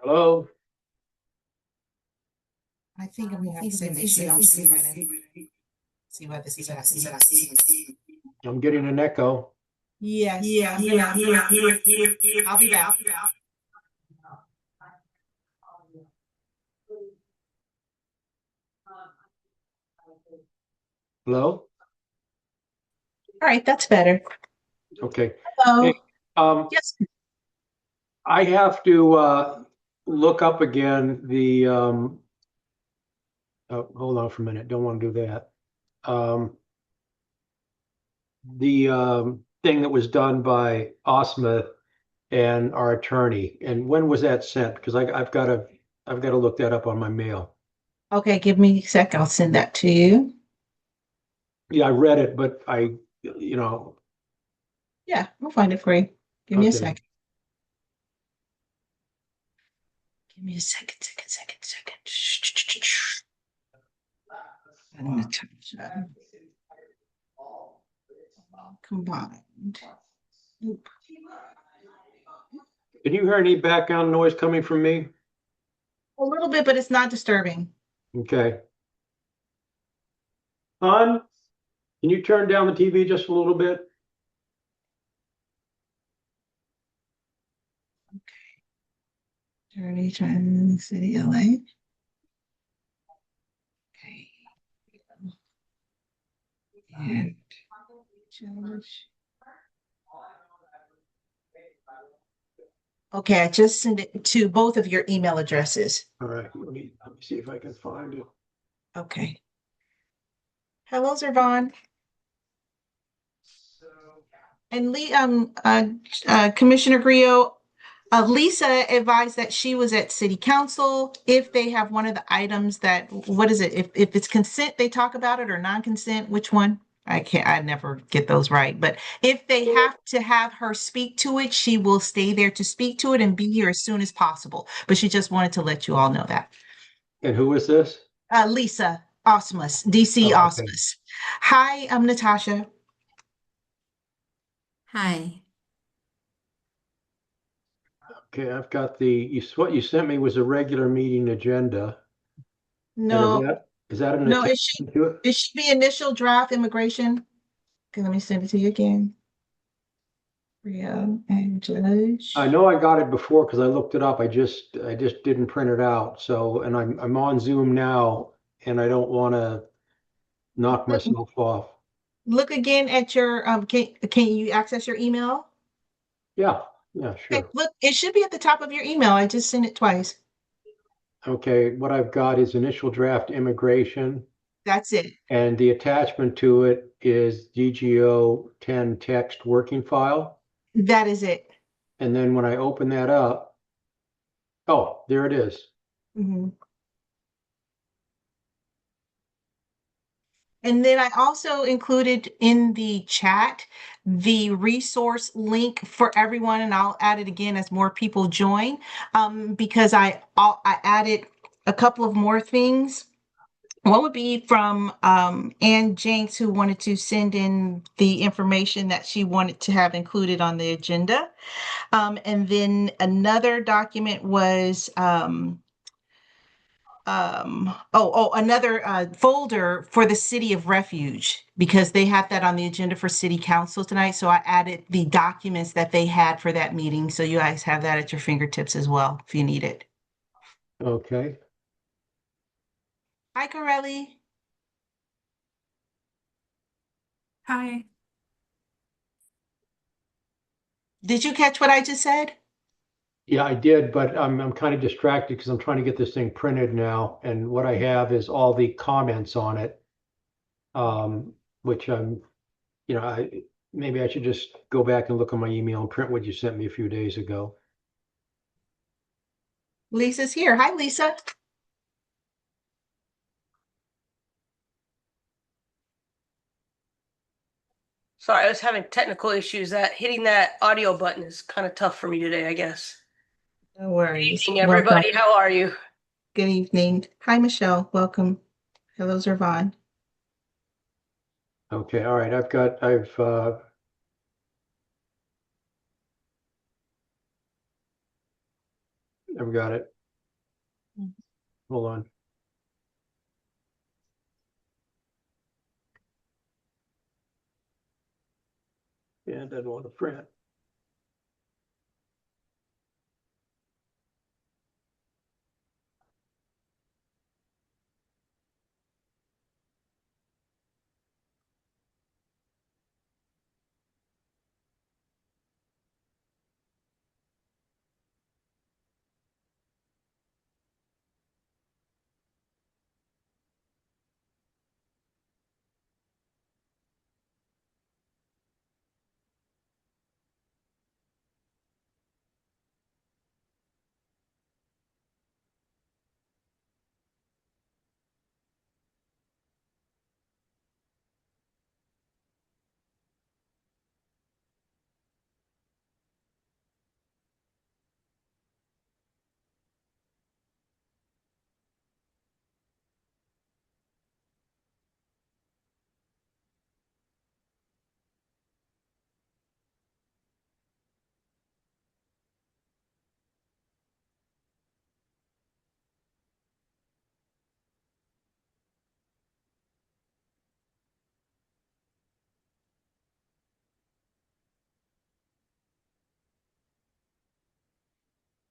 Hello? I think I'm gonna have to send this shit. I'll see right now. See what this is happening. I'm getting an echo. Yes. I'll be back. Hello? All right, that's better. Okay. Hello. Hey, um, Yes. I have to look up again the oh, hold on for a minute. Don't want to do that. The thing that was done by Osma and our attorney. And when was that sent? Because I've got to look that up on my mail. Okay, give me a sec. I'll send that to you. Yeah, I read it, but you know, Yeah, I'll find it for you. Give me a okay. second. Give me a second. Shh. I'm gonna touch that. Combined. Oop. Can you hear any background noise coming from me? A little bit, but it's not disturbing. Okay. Hon, can you turn down the TV just a little bit? Dirty Trans City, LA. Okay. And Judge. Okay, I just sent it to both of your email addresses. All right, let me see if I can find it. Okay. Hello, Zervon. And Commissioner Grio, Lisa advised that she was at City Council. If they have one of the items that, what is it? If it's consent, they talk about it or non-consent, which one? I never get those right. But if they have to have her speak to it, she will stay there to speak to it and be here as soon as possible. But she just wanted to let you all know that. And who is this? Lisa Osmus, DC Oh, okay. Osmus. Hi, I'm Natasha. Hi. Okay, I've got what you sent me was a regular meeting agenda. And is No, that an no, attachment to it? it should be initial draft immigration. Okay, let me send it to you again. Rio and I Judge. know I got it before because I looked it up. I just didn't print it out. So, and I'm on Zoom now and I don't want to knock Look, myself off. look again at your can you access your email? Yeah, yeah, Okay, sure. look, it should be at the top of your email. I just sent it twice. Okay, what I've got is initial draft immigration. That's it. And the attachment to it is DGO 10 text working file. That is it. And then when I open that up, oh, there it is. Mhm. And then I also included in the chat the resource link for everyone, and I'll add it again as more people join, because I added a couple of more things. One would be from Ann Jenks, who wanted to send in the information that she wanted to have included on the agenda. And then another document was another folder for the City of Refuge, because they have that on the agenda for City Council tonight. So I added the documents that they had for that meeting. So you guys have that at your fingertips as well if you need it. Okay. Hi, Corelli. Hi. Did you catch what I just said? Yeah, I did, but I'm kind of distracted because I'm trying to get this thing printed now. And what I have is all the comments on it. Which maybe I should just go back and look at my email and print what you sent me a few days ago. Lisa's here. Hi, Lisa. Sorry, I was having technical issues. That hitting that audio button is kind of tough for me today, I guess. No worries. Evening, Welcome. everybody. How are you? Good evening. Hi, Michelle. Welcome. Hello, Zervon. Okay, all right. I've I've got it. Hold on. Yeah, it doesn't want to print.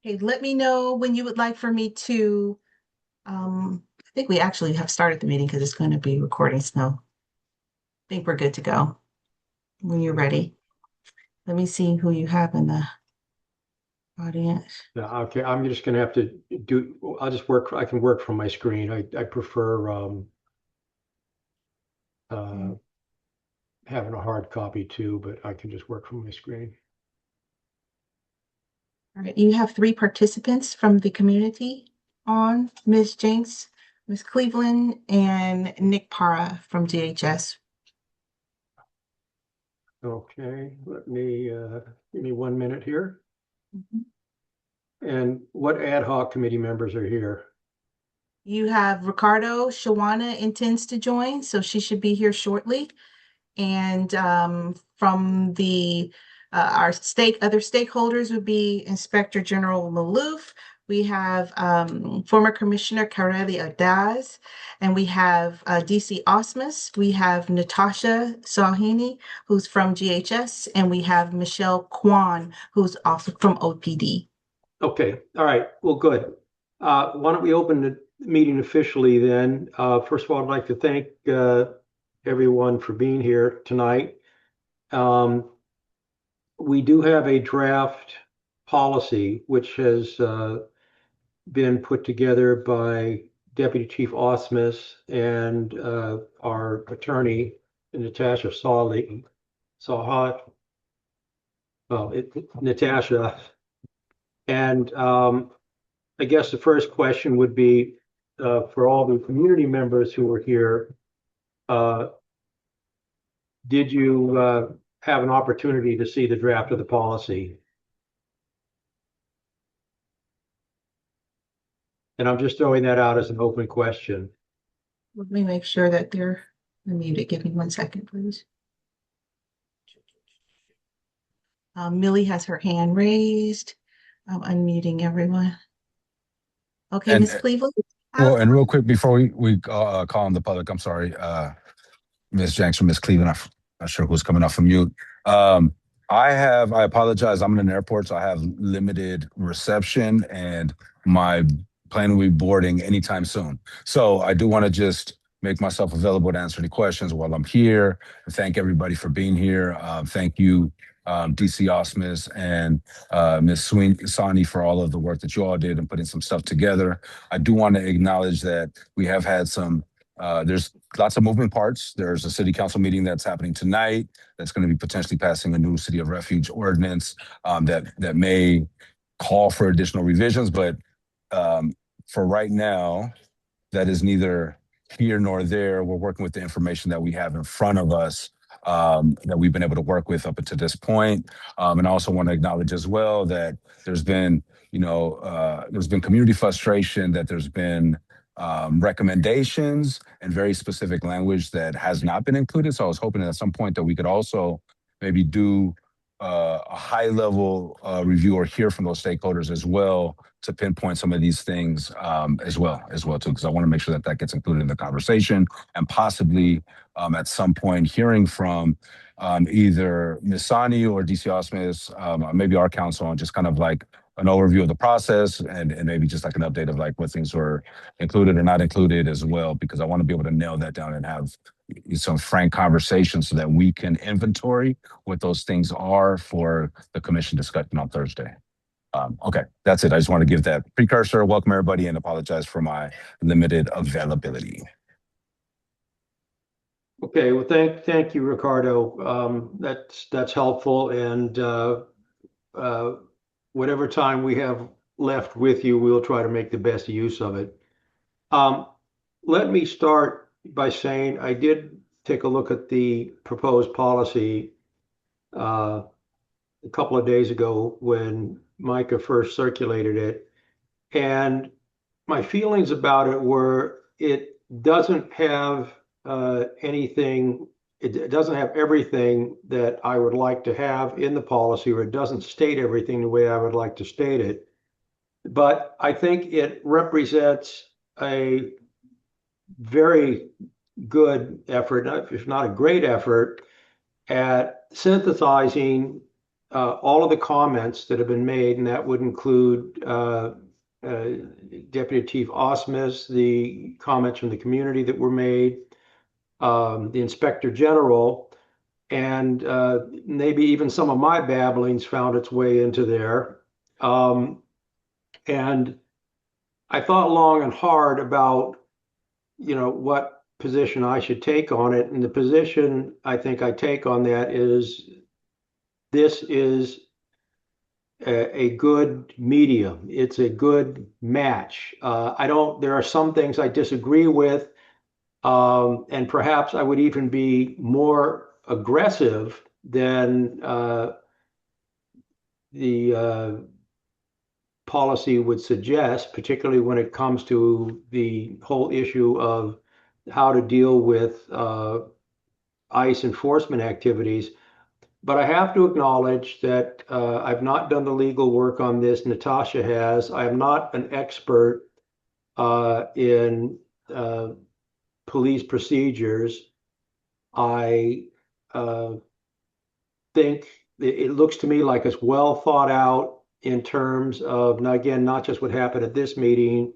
Okay, let me know when you would like for me to, I think we actually have started the meeting because it's going to be recording, so I think we're good to go when you're ready. Let me see who you have in the audience. Yeah, okay, I'm just gonna have to I'll just work, I can work from my screen. I prefer having a hard copy too, but I can just work from my screen. All right, you have 3 participants from the community on, Ms. Jenks, Ms. Cleveland, and Nick Para from DHS. Okay, let me give me 1 minute here. Mhm. And what ad hoc committee members are here? You have Ricardo. Shawana intends to join, so she should be here shortly. And from the our other stakeholders would be Inspector General Maloof. We have former Commissioner Kareli Adaz, and we have DC Osmus. We have Natasha Salhini, who's from GHS, and we have Michelle Kwan, who's also from OPD. Okay, all right, well, good. Why don't we open the meeting officially then? First of all, I'd like to thank everyone for being here tonight. We do have a draft policy which has been put together by Deputy Chief Osmus and our attorney, Natasha Sahat, Natasha. And I guess the first question would be for all the community members who were here, uh, did you have an opportunity to see the draft of the policy? And I'm just throwing that out as an open question. Let me make sure that they're unmuted. Give me 1 second, please. Millie has her hand raised. I'm unmuting everyone. Okay, And Ms. Cleveland. well, and real quick before we call on the public, I'm sorry, Ms. Jenks or Ms. Cleveland, not sure who's coming off from mute. Um, I apologize. I'm in an airport, so I have limited reception, and my plane will be boarding anytime soon. So I do want to just make myself available to answer any questions while I'm here. Thank everybody for being here. Thank you, DC Osmus and Ms. Sani for all of the work that you all did and putting some stuff together. I do want to acknowledge that we have had there's lots of moving parts. There's a city council meeting that's happening tonight that's going to be potentially passing a new city of refuge ordinance that may call for additional revisions. But for right now, that is neither here nor there. We're working with the information that we have in front of us that we've been able to work with up until this point. And I also want to acknowledge as well that there's been, there's been community frustration, that there's been recommendations and very specific language that has not been included. So I was hoping at some point that we could also maybe do a high level review or hear from those stakeholders as well to pinpoint some of these things as well too, because I want to make sure that that gets included in the conversation and possibly at some point hearing from either Ms. Sani or DC Osmus, maybe our council on just kind of like an overview of the process and maybe just like an update of like what things were included or not included as well, because I want to be able to nail that down and have some frank conversations so that we can inventory what those things are for the commission discussion on Thursday. Okay, that's it. I just want to give that precursor. Welcome everybody and apologize for my limited availability. Okay, well, thank you, Ricardo. That's helpful, and whatever time we have left with you, we'll try to make the best use of it. Let me start by saying I did take a look at the proposed policy a couple of days ago when Micah first circulated it, and my feelings about it were it doesn't have anything, it doesn't have everything that I would like to have in the policy, or it doesn't state everything the way I would like to state it. But I think it represents a very good effort, if not a great effort, at synthesizing all of the comments that have been made, and that would include Deputy Chief Osmus, the comments from the community that were made, the Inspector General, and maybe even some of my babblings found its way into there. And I thought long and hard about, what position I should take on it. And the position I think I take on that is this is a good medium. It's a good match. There are some things I disagree with, and perhaps I would even be more aggressive than the policy would suggest, particularly when it comes to the whole issue of how to deal with ICE enforcement activities. But I have to acknowledge that I've not done the legal work on this. Natasha has. I am not an expert in police procedures. I think it looks to me like it's well thought out in terms of, now again, not just what happened at this meeting,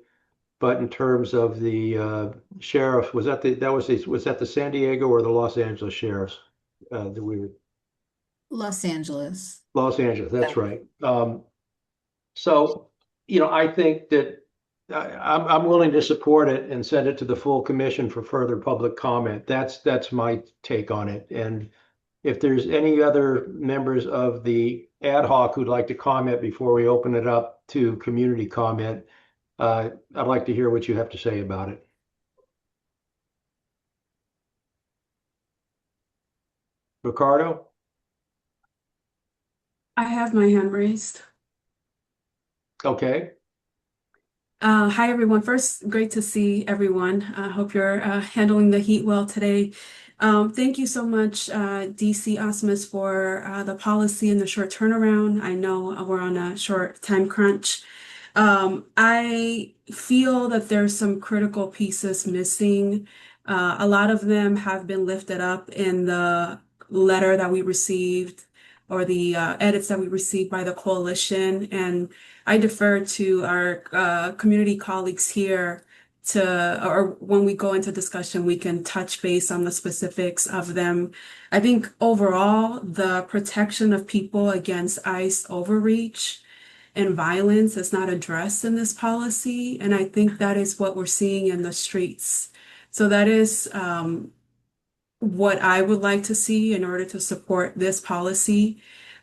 but in terms of the sheriff. Was that the San Diego or the Los Angeles sheriffs that we were? Los Angeles. Los Angeles, that's right. So, I think that I'm willing to support it and send it to the full commission for further public comment. That's my take on it. And if there's any other members of the ad hoc who'd like to comment before we open it up to community comment, I'd like to hear what you have to say about it. Ricardo? I have my hand raised. Okay. Hi, everyone. First, great to see everyone. I hope you're handling the heat well today. Thank you so much, DC Osmus, for the policy and the short turnaround. I know we're on a short time crunch. I feel that there's some critical pieces missing. A lot of them have been lifted up in the letter that we received or the edits that we received by the coalition. And I defer to our community colleagues here or when we go into discussion, we can touch base on the specifics of them. I think overall, the protection of people against ICE overreach and violence is not addressed in this policy. And I think that is what we're seeing in the streets. So that is what I would like to see in order to support this policy.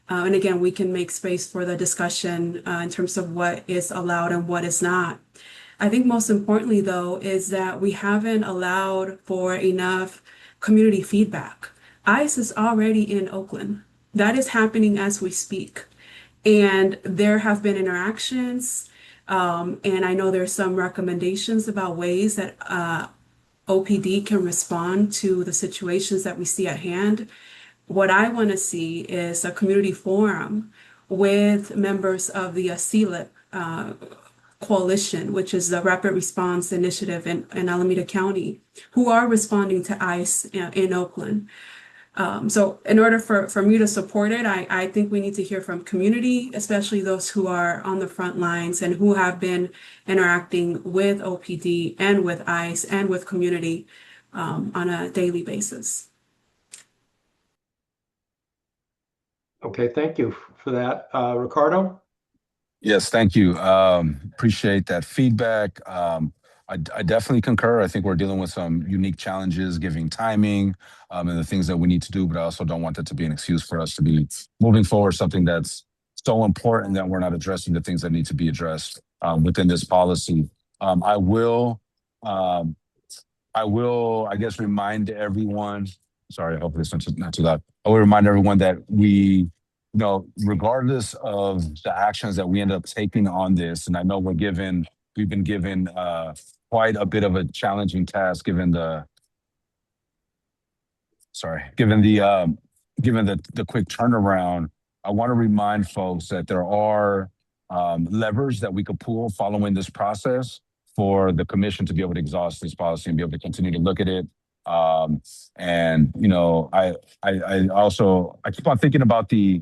And again, we can make space for the discussion in terms of what is allowed and what is not. I think most importantly, though, is that we haven't allowed for enough community feedback. ICE is already in Oakland. That is happening as we speak. And there have been interactions, and I know there's some recommendations about ways that OPD can respond to the situations that we see at hand. What I want to see is a community forum with members of the CLIP coalition, which is the Rapid Response Initiative in Alameda County, who are responding to ICE in Oakland. So in order for me to support it, I think we need to hear from community, especially those who are on the front lines and who have been interacting with OPD and with ICE and with community on a daily basis. Okay, thank you for that. Ricardo? Yes, thank you. Appreciate that feedback. I definitely concur. I think we're dealing with some unique challenges, giving timing, and the things that we need to do, but I also don't want that to be an excuse for us to be moving forward something that's so important that we're not addressing the things that need to be addressed within this policy. I will um, I guess, remind everyone. Sorry, hopefully it's not too loud. I will remind everyone that regardless of the actions that we end up taking on this, and I know we've been given quite a bit of a challenging task given the quick turnaround. I want to remind folks that there are levers that we could pull following this process for the commission to be able to exhaust this policy and be able to continue to look at it. And I keep on thinking about the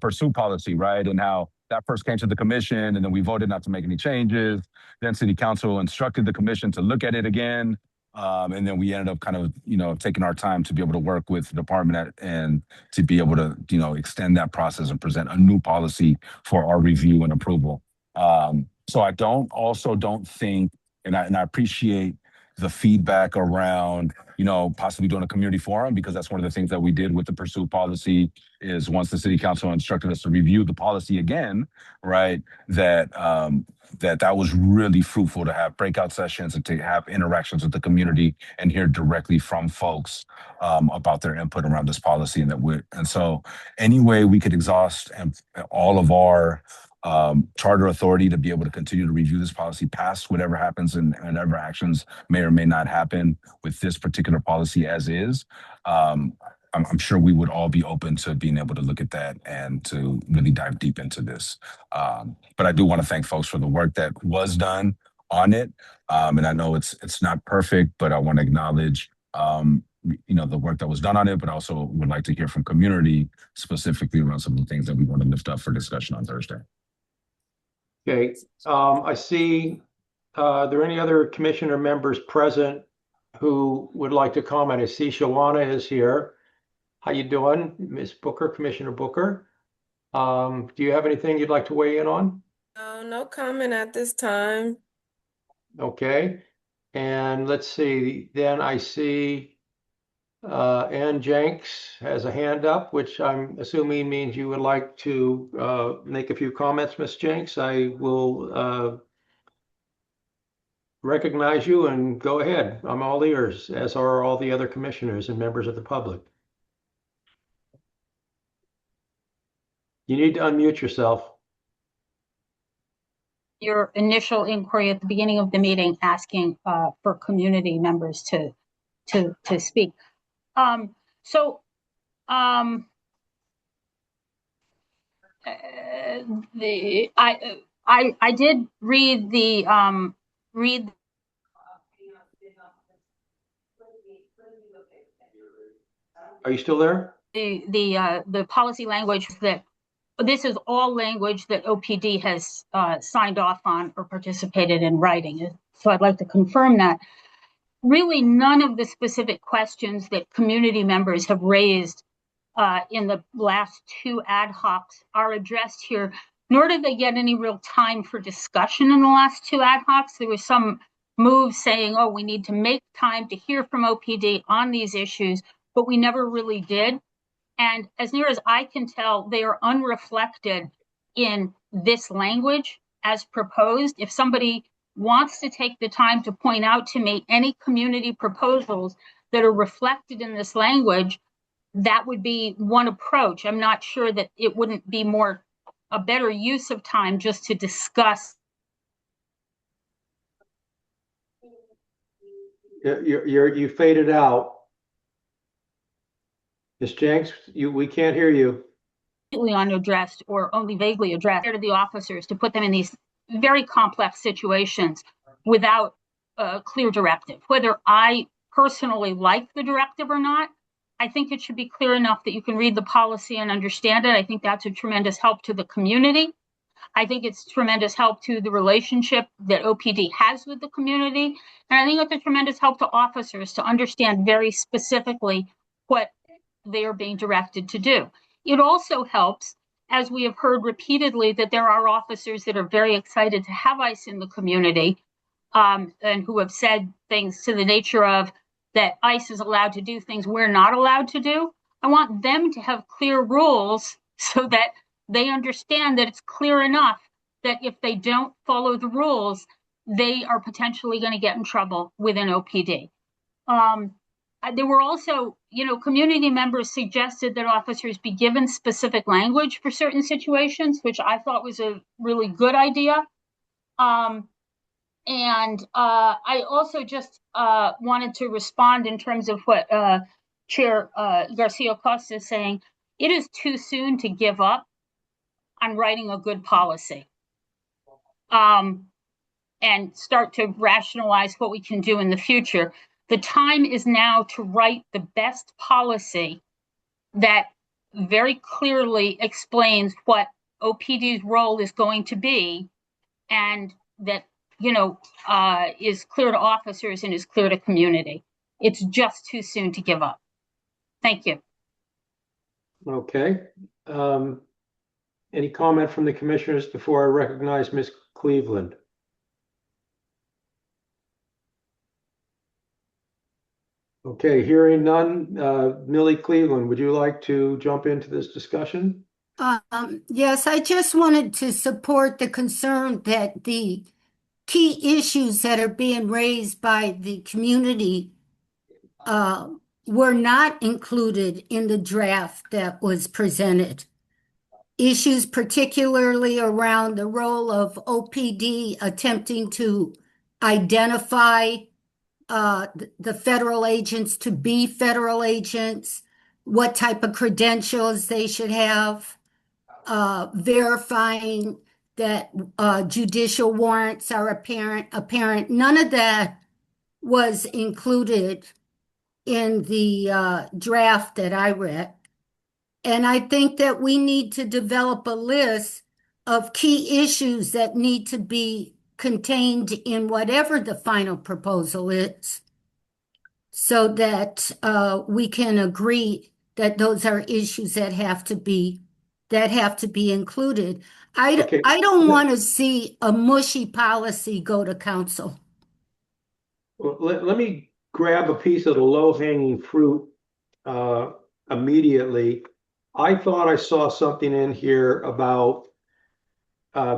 pursue policy, right? And how that first came to the commission, and then we voted not to make any changes. Then city council instructed the commission to look at it again. And then we ended up kind of, taking our time to be able to work with the department and to be able to, extend that process and present a new policy for our review and approval. So I don't think, and I appreciate the feedback around, possibly doing a community forum, because that's one of the things that we did with the pursuit policy is once the city council instructed us to review the policy again, right, that was really fruitful to have breakout sessions and to have interactions with the community and hear directly from folks about their input around this policy. And so any way we could exhaust and all of our charter authority to be able to continue to review this policy past whatever happens and whatever actions may or may not happen with this particular policy as is. I'm sure we would all be open to being able to look at that and to really dive deep into this. But I do want to thank folks for the work that was done on it. And I know it's not perfect, but I want to acknowledge the work that was done on it, but also would like to hear from community specifically around some of the things that we want to lift up for discussion on Thursday. Okay, I see, are there any other commissioner members present who would like to comment? I see Shawana is here. How you doing, Ms. Booker, Commissioner Booker? Do you have anything you'd like to weigh in on? No comment at this time. Okay, and let's see, then I see Ann Jenks has a hand up, which I'm assuming means you would like to make a few comments, Ms. Jenks. I will recognize you and go ahead. I'm all ears, as are all the other commissioners and members of the public. You need to unmute yourself. Your initial inquiry at the beginning of the meeting asking for community members to speak. So I did read the read. Are you still there? The policy language that this is all language that OPD has signed off on or participated in writing. So I'd like to confirm that. Really, none of the specific questions that community members have raised in the last two ad hocs are addressed here, nor did they get any real time for discussion in the last two ad hocs. There was some move saying, oh, we need to make time to hear from OPD on these issues, but we never really did. And as near as I can tell, they are unreflected in this language as proposed. If somebody wants to take the time to point out to me any community proposals that are reflected in this language, that would be one approach. I'm not sure that it wouldn't be a better use of time just to discuss. You faded out. Ms. Jenks, we can't hear you. Completely unaddressed or only vaguely addressed to the officers to put them in these very complex situations without a clear directive. Whether I personally like the directive or not, I think it should be clear enough that you can read the policy and understand it. I think that's a tremendous help to the community. I think it's tremendous help to the relationship that OPD has with the community. And I think it's a tremendous help to officers to understand very specifically what they are being directed to do. It also helps, as we have heard repeatedly, that there are officers that are very excited to have ICE in the community, and who have said things to the nature of that ICE is allowed to do things we're not allowed to do. I want them to have clear rules so that they understand that it's clear enough that if they don't follow the rules, they are potentially going to get in trouble within OPD. There were also, community members suggested that officers be given specific language for certain situations, which I thought was a really good idea. And I also just wanted to respond in terms of what Chair Garcia Costa is saying. It is too soon to give up on writing a good policy and start to rationalize what we can do in the future. The time is now to write the best policy that very clearly explains what OPD's role is going to be, and that is clear to officers and is clear to community. It's just too soon to give up. Thank you. Okay. Any comment from the commissioners before I recognize Ms. Cleveland? Okay, hearing none. Millie Cleveland, would you like to jump into this discussion? Yes, I just wanted to support the concern that the key issues that are being raised by the community were not included in the draft that was presented. Issues particularly around the role of OPD attempting to identify the federal agents to be federal agents, what type of credentials they should have, verifying that judicial warrants are apparent. None of that was included in the draft that I read. And I think that we need to develop a list of key issues that need to be contained in whatever the final proposal is, so that we can agree that those are issues that have to be included. Okay. I don't want to see a mushy policy go to council. Well, let me grab a piece of the low-hanging fruit immediately. I thought I saw something in here about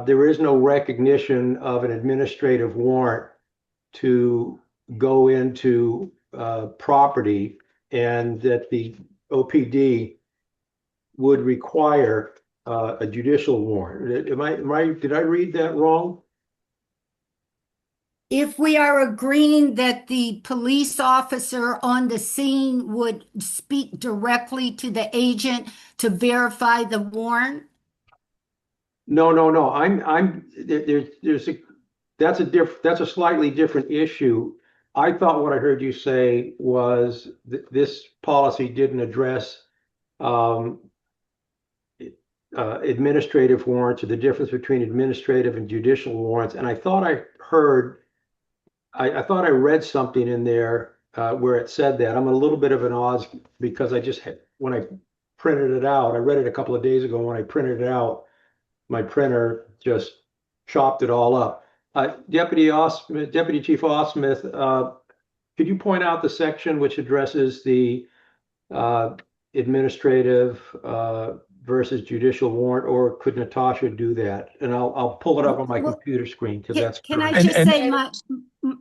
there is no recognition of an administrative warrant to go into property, and that the OPD would require a judicial warrant. Did I read that wrong? If we are agreeing that the police officer on the scene would speak directly to the agent to verify the warrant? No. That's a slightly different issue. I thought what I heard you say was that this policy didn't address administrative warrants, or the difference between administrative and judicial warrants. And I thought I read something in there where it said that. I'm a little bit of an Oz because when I printed it out, I read it a couple of days ago. When I printed it out, my printer just chopped it all up. Deputy Chief Osmith, could you point out the section which addresses the administrative versus judicial warrant, or could Natasha do that? And I'll pull it up on my computer screen because that's Can I correct. just say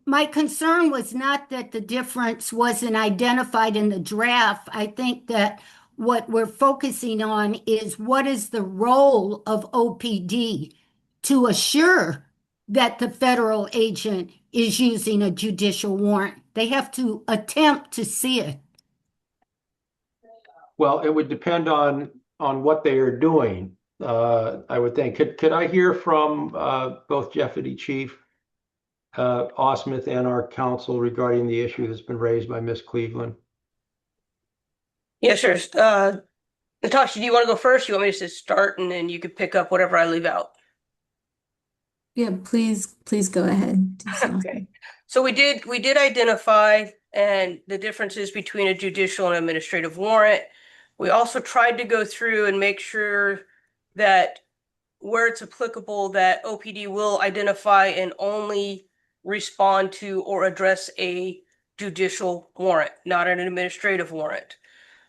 my concern was not that the difference wasn't identified in the draft. I think that what we're focusing on is what is the role of OPD to assure that the federal agent is using a judicial warrant. They have to attempt to see it. Well, it would depend on what they are doing, I would think. Could I hear from both Deputy Chief Osmuth and our counsel regarding the issue that's been raised by Ms. Cleveland? Yeah, sure. Natasha, do you want to go first? You want me to just start and then you could pick up whatever I leave out? Yeah, please go ahead. Okay. So we did identify and the differences between a judicial and administrative warrant. We also tried to go through and make sure that where it's applicable, that OPD will identify and only respond to or address a judicial warrant, not an administrative warrant.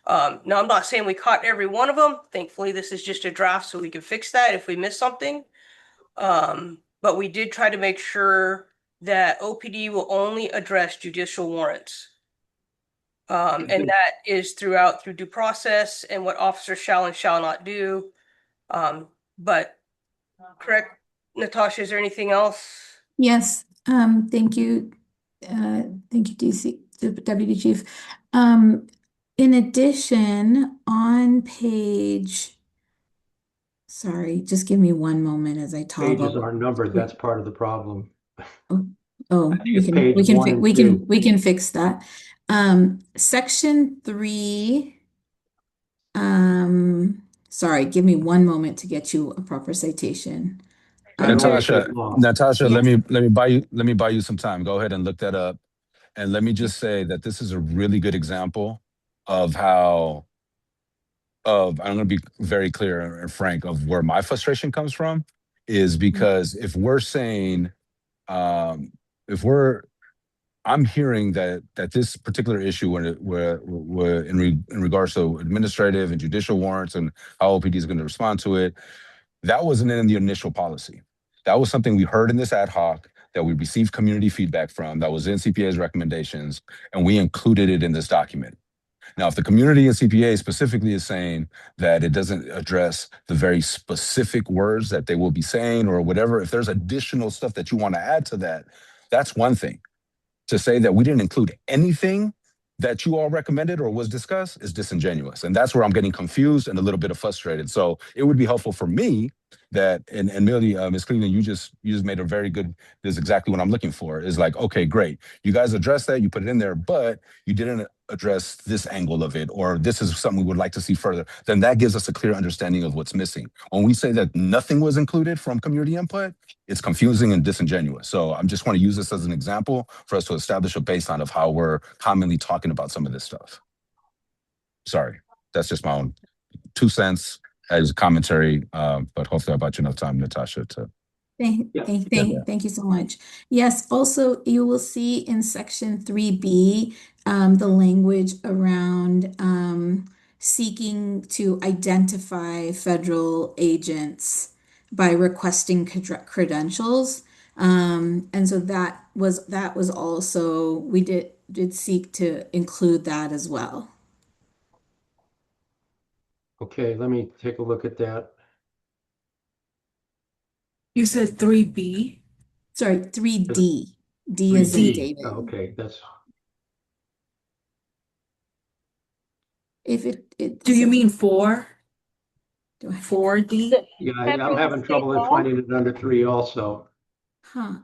Now, I'm not saying we caught every one of them. Thankfully, this is just a draft, so we can fix that if we miss something. But we did try to make sure that OPD will only address judicial warrants. And that is through due process and what officers shall and shall not do. But correct, Natasha, is there anything else? Yes, thank you. Thank you, DC, Deputy Chief. In addition, on page, sorry, just give me one moment as I Pages toggle. aren't numbered, that's part of the problem. Oh, I think it's page we can 1 and we 2. can fix that. Section 3. Sorry, give me one moment to get you a proper citation. That won't Natasha, take long. Natasha, Yes. let me buy you some time. Go ahead and look that up. And let me just say that this is a really good example of I'm going to be very clear and frank of where my frustration comes from is because if we're saying, if we're, I'm hearing that this particular issue in regards to administrative and judicial warrants and how OPD is going to respond to it, that wasn't in the initial policy. That was something we heard in this ad hoc that we received community feedback from, that was in CPA's recommendations, and we included it in this document. Now, if the community and CPA specifically is saying that it doesn't address the very specific words that they will be saying or whatever, if there's additional stuff that you want to add to that, that's one thing. To say that we didn't include anything that you all recommended or was discussed is disingenuous. And that's where I'm getting confused and a little bit of frustrated. So it would be helpful for me that, and Millie, Ms. Cleveland, you just made a very good, this is exactly what I'm looking for, is like, okay, great. You guys addressed that, you put it in there, but you didn't address this angle of it, or this is something we would like to see further. Then that gives us a clear understanding of what's missing. When we say that nothing was included from community input, it's confusing and disingenuous. So I just want to use this as an example for us to establish a baseline of how we're commonly talking about some of this stuff. Sorry, that's just my own 2 cents as commentary, but hopefully I bought you enough time, Natasha, to. Thank you so much. Yes, also you will see in section 3B, the language around seeking to identify federal agents by requesting credentials. And so that was also, we did seek to include that as well. Okay, let me take a look at that. You said 3B? Sorry, 3D. D is in 3D. David. Oh, okay, that's. If it Do you mean 4? do I, 4D? Yeah, Federal I'm having state trouble in law? finding it under 3 also.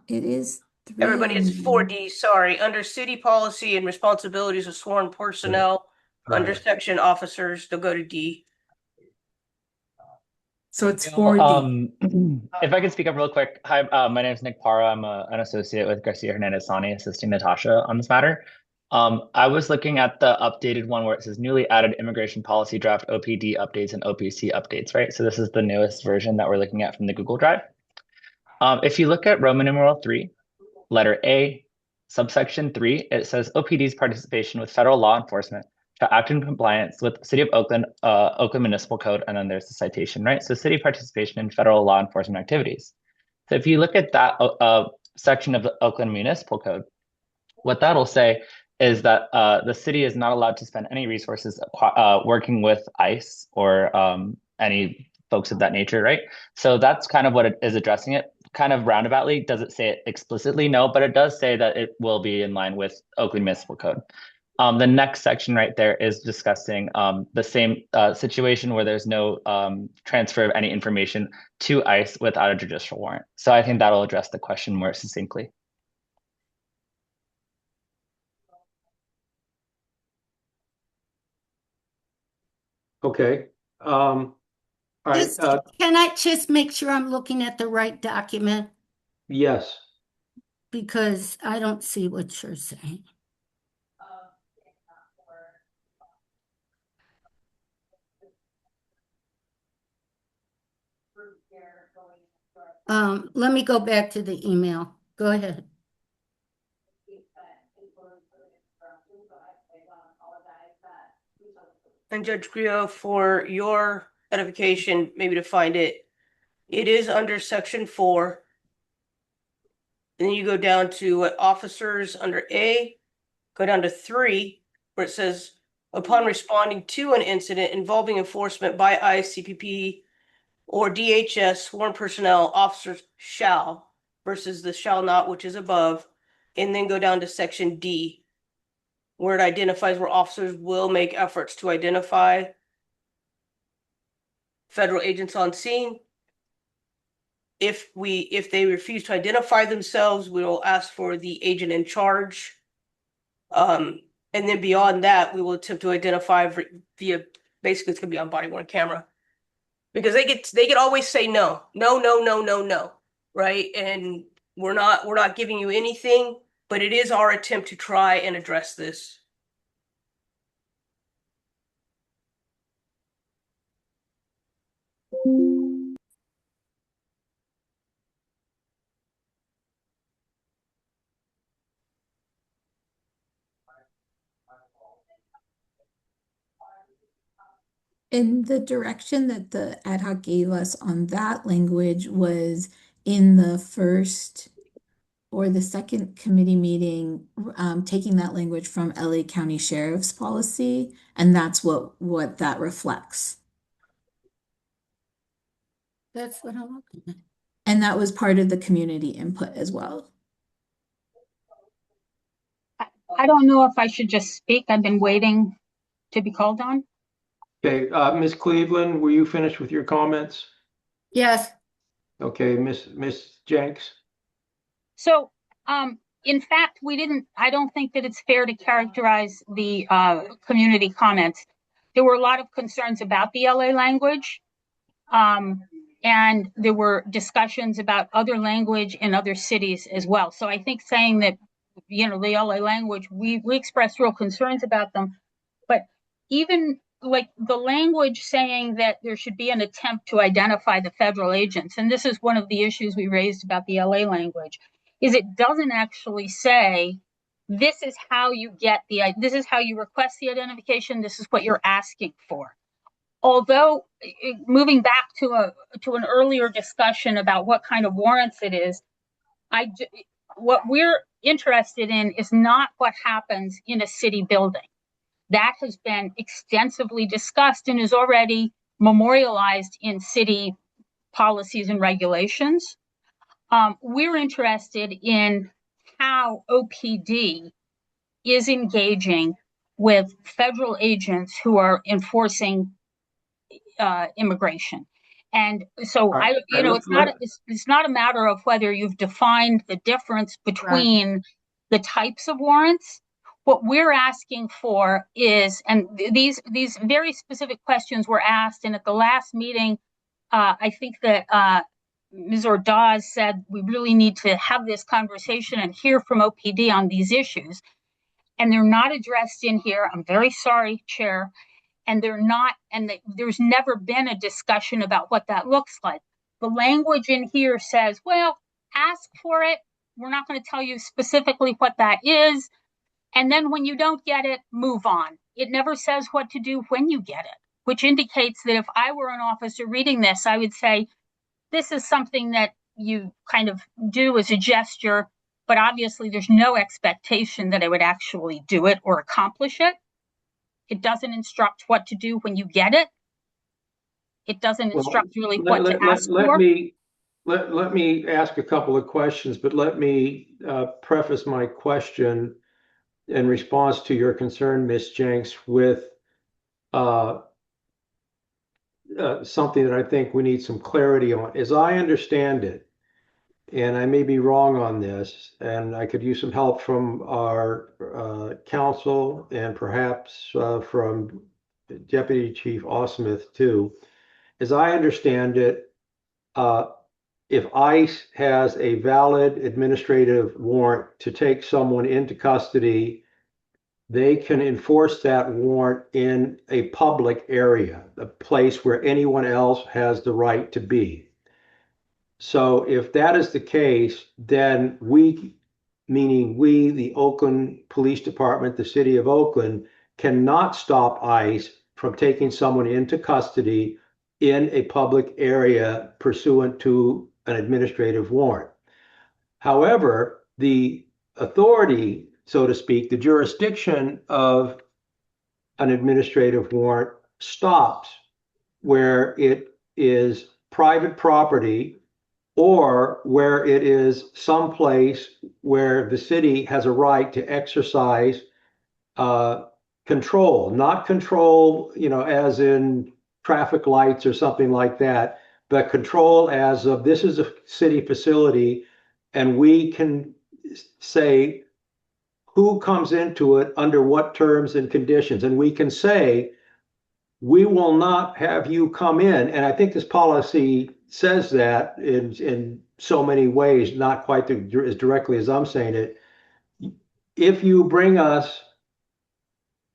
it is 3 Everybody, on it's 4D, sorry, under city policy and responsibilities of sworn personnel, Right. under section officers, they'll go to D. So it's 4D. If I could speak up real quick. Hi, my name is Nick Parra. I'm an associate with Garcia Hernandez Sani, assisting Natasha on this matter. I was looking at the updated one where it says newly added immigration policy draft OPD updates and OPC updates, right? So this is the newest version that we're looking at from the Google Drive. If you look at Roman numeral 3, letter A, subsection 3, it says OPD's participation with federal law enforcement shall act in compliance with City of Oakland, Oakland Municipal Code, and then there's the citation, right? So city participation in federal law enforcement activities. So if you look at that section of the Oakland Municipal Code, what that'll say is that the city is not allowed to spend any resources working with ICE or any folks of that nature, right? So that's kind of what it is addressing it. Kind of roundaboutly, does it say it explicitly? No, but it does say that it will be in line with Oakland Municipal Code. The next section right there is discussing the same situation where there's no transfer of any information to ICE without a judicial warrant. So I think that'll address the question more succinctly. Okay. All right. Can I just make sure I'm looking at the right document? Yes. Because I don't see what you're saying. Let me go back to the email. Go ahead. And Judge Grio, for your edification, maybe to find it, it is under section 4. And then you go down to what officers under A, go down to 3, where it says, upon responding to an incident involving enforcement by ICE, CPP, or DHS, sworn personnel, officers shall, versus the shall not, which is above, and then go down to section D, where it identifies where officers will make efforts to identify federal agents on scene. If they refuse to identify themselves, we will ask for the agent in charge. And then beyond that, we will attempt to identify via, basically it's gonna be on body worn camera. Because they could always say no, right? And we're not giving you anything, but it is our attempt to try and address this. And the direction that the ad hoc gave us on that language was in the first or the second committee meeting, taking that language from LA County Sheriff's policy, and that's what that reflects. That's what I'm looking at. And that was part of the community input as well. I don't know if I should just speak. I've been waiting to be called on. Okay. Ms. Cleveland, were you finished with your comments? Yes. Okay. Ms. Jenks? So, in fact, I don't think that it's fair to characterize the community comments. There were a lot of concerns about the LA language. And there were discussions about other language in other cities as well. So I think saying that, the LA language, we expressed real concerns about them. But even like the language saying that there should be an attempt to identify the federal agents, and this is one of the issues we raised about the LA language, is it doesn't actually say this is how you request the identification, this is what you're asking for. Although, moving back to an earlier discussion about what kind of warrants it is, what we're interested in is not what happens in a city building. That has been extensively discussed and is already memorialized in city policies and regulations. We're interested in how OPD is engaging with federal agents who are enforcing immigration. And so it's not a matter of whether you've defined the difference between the types of warrants. What we're asking for is, and these very specific questions were asked, and at the last meeting, I think that Ms. Ordaz said we really need to have this conversation and hear from OPD on these issues. And they're not addressed in here. I'm very sorry, Chair. And there's never been a discussion about what that looks like. The language in here says, well, ask for it. We're not going to tell you specifically what that is. And then when you don't get it, move on. It never says what to do when you get it, which indicates that if I were an officer reading this, I would say, this is something that you kind of do as a gesture, but obviously there's no expectation that I would actually do it or accomplish it. It doesn't instruct what to do when you get it. It doesn't instruct really what to ask for. Let me ask a couple of questions, but let me preface my question in response to your concern, Ms. Jenks, with something that I think we need some clarity on. As I understand it, and I may be wrong on this, and I could use some help from our counsel and perhaps from Deputy Chief Osmith too. As I understand it, if ICE has a valid administrative warrant to take someone into custody, they can enforce that warrant in a public area, a place where anyone else has the right to be. So if that is the case, then we, meaning we, the Oakland Police Department, the city of Oakland, cannot stop ICE from taking someone into custody in a public area pursuant to an administrative warrant. However, the authority, so to speak, the jurisdiction of an administrative warrant stops where it is private property or where it is someplace where the city has a right to exercise control, not control, as in traffic lights or something like that, but control as of this is a city facility and we can say who comes into it under what terms and conditions. And we can say, we will not have you come in. And I think this policy says that in so many ways, not quite as directly as I'm saying it. If you bring us,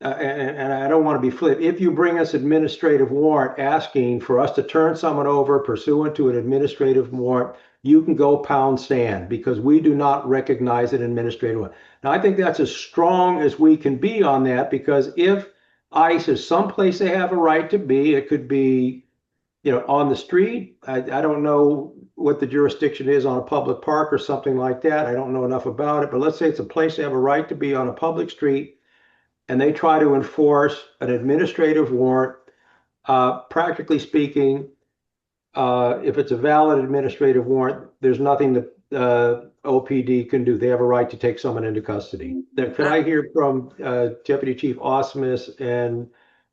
and I don't want to be flip, if you bring us administrative warrant asking for us to turn someone over pursuant to an administrative warrant, you can go pound sand because we do not recognize an administrative warrant. Now, I think that's as strong as we can be on that because if ICE is someplace they have a right to be, it could be, on the street. I don't know what the jurisdiction is on a public park or something like that. I don't know enough about it, but let's say it's a place they have a right to be on a public street and they try to enforce an administrative warrant. Practically speaking, if it's a valid administrative warrant, there's nothing that OPD can do. They have a right to take someone into custody. Then could I hear from Deputy Chief Osmus and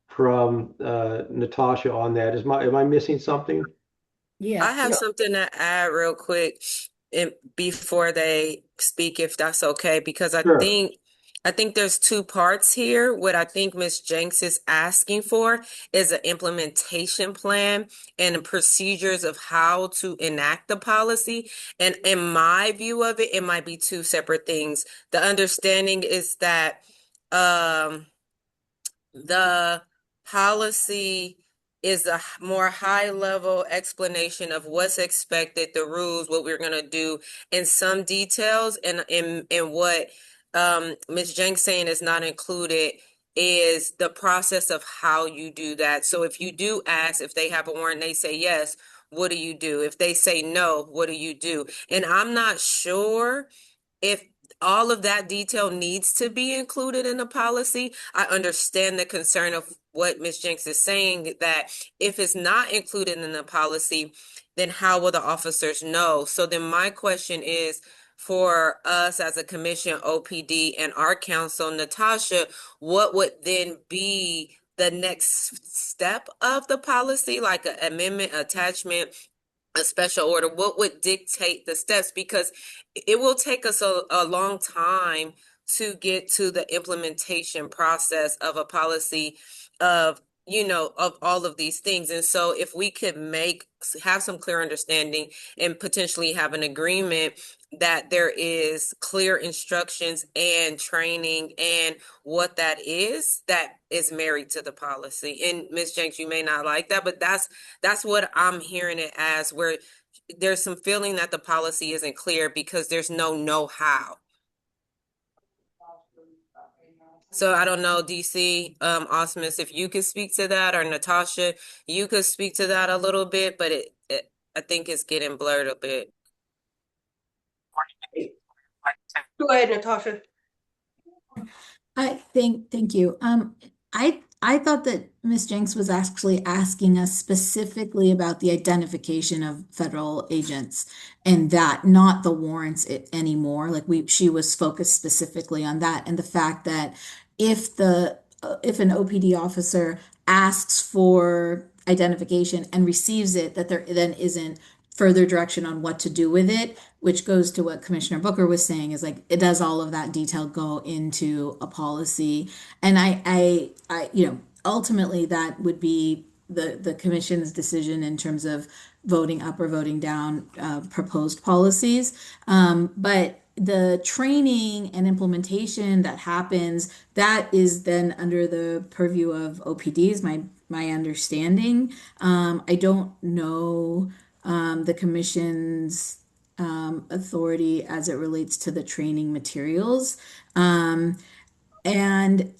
from Natasha on that? Am I missing something? Yeah. I have something to add real quick before they speak, if that's okay, because Sure. I think there's two parts here. What I think Ms. Jenks is asking for is an implementation plan and procedures of how to enact the policy. And in my view of it, it might be two separate things. The understanding is that the policy is a more high level explanation of what's expected, the rules, what we're going to do, and some details. And in what Ms. Jenks saying is not included is the process of how you do that. So if you do ask, if they have a warrant, they say yes, what do you do? If they say no, what do you do? And I'm not sure if all of that detail needs to be included in the policy. I understand the concern of what Ms. Jenks is saying, that if it's not included in the policy, then how will the officers know? So then my question is, for us as a commission, OPD, and our council, Natasha, what would then be the next step of the policy, like an amendment, attachment, a special order? What would dictate the steps? Because it will take us a long time to get to the implementation process of a policy of, of all of these things. And so if we could have some clear understanding and potentially have an agreement that there is clear instructions and training and what that is married to the policy. And Ms. Jenks, you may not like that, but that's what I'm hearing it as, where there's some feeling that the policy isn't clear because there's no know-how. So I don't know, DC, Osmus, if you could speak to that, or Natasha, you could speak to that a little bit, but I think it's getting blurred a bit. Go ahead, Natasha. Thank you. I thought that Ms. Jenks was actually asking us specifically about the identification of federal agents and that, not the warrants anymore. Like she was focused specifically on that and the fact that if an OPD officer asks for identification and receives it, that there then isn't further direction on what to do with it, which goes to what Commissioner Booker was saying, is like, it does all of that detail go into a policy? And ultimately that would be the commission's decision in terms of voting up or voting down proposed policies. But the training and implementation that happens, that is then under the purview of OPDs, my understanding. I don't know the commission's authority as it relates to the training materials. And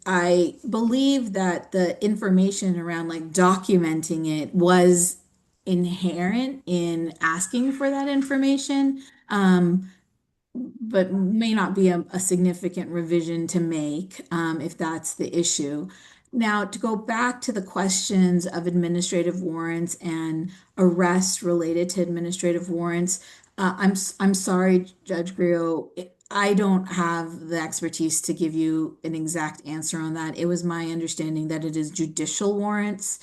I believe that the information around like documenting it was inherent in asking for that information. But may not be a significant revision to make if that's the issue. Now, to go back to the questions of administrative warrants and arrests related to administrative warrants, I'm sorry, Judge Grio, I don't have the expertise to give you an exact answer on that. It was my understanding that it is judicial warrants,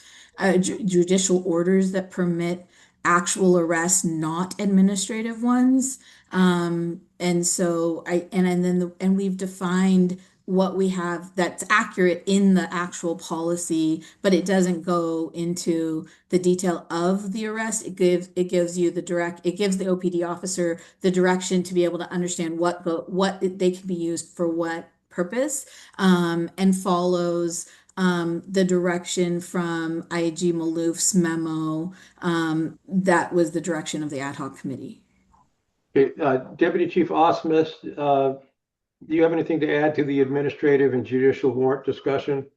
judicial orders that permit actual arrests, not administrative ones. And so and we've defined what we have that's accurate in the actual policy, but it doesn't go into the detail of the arrest. It gives it gives the OPD officer the direction to be able to understand what they can be used for what purpose, and follows the direction from IG Malouf's memo. That was the direction of the ad hoc committee. Okay, Deputy Chief Osmus, do you have anything to add to the administrative and judicial warrant discussion?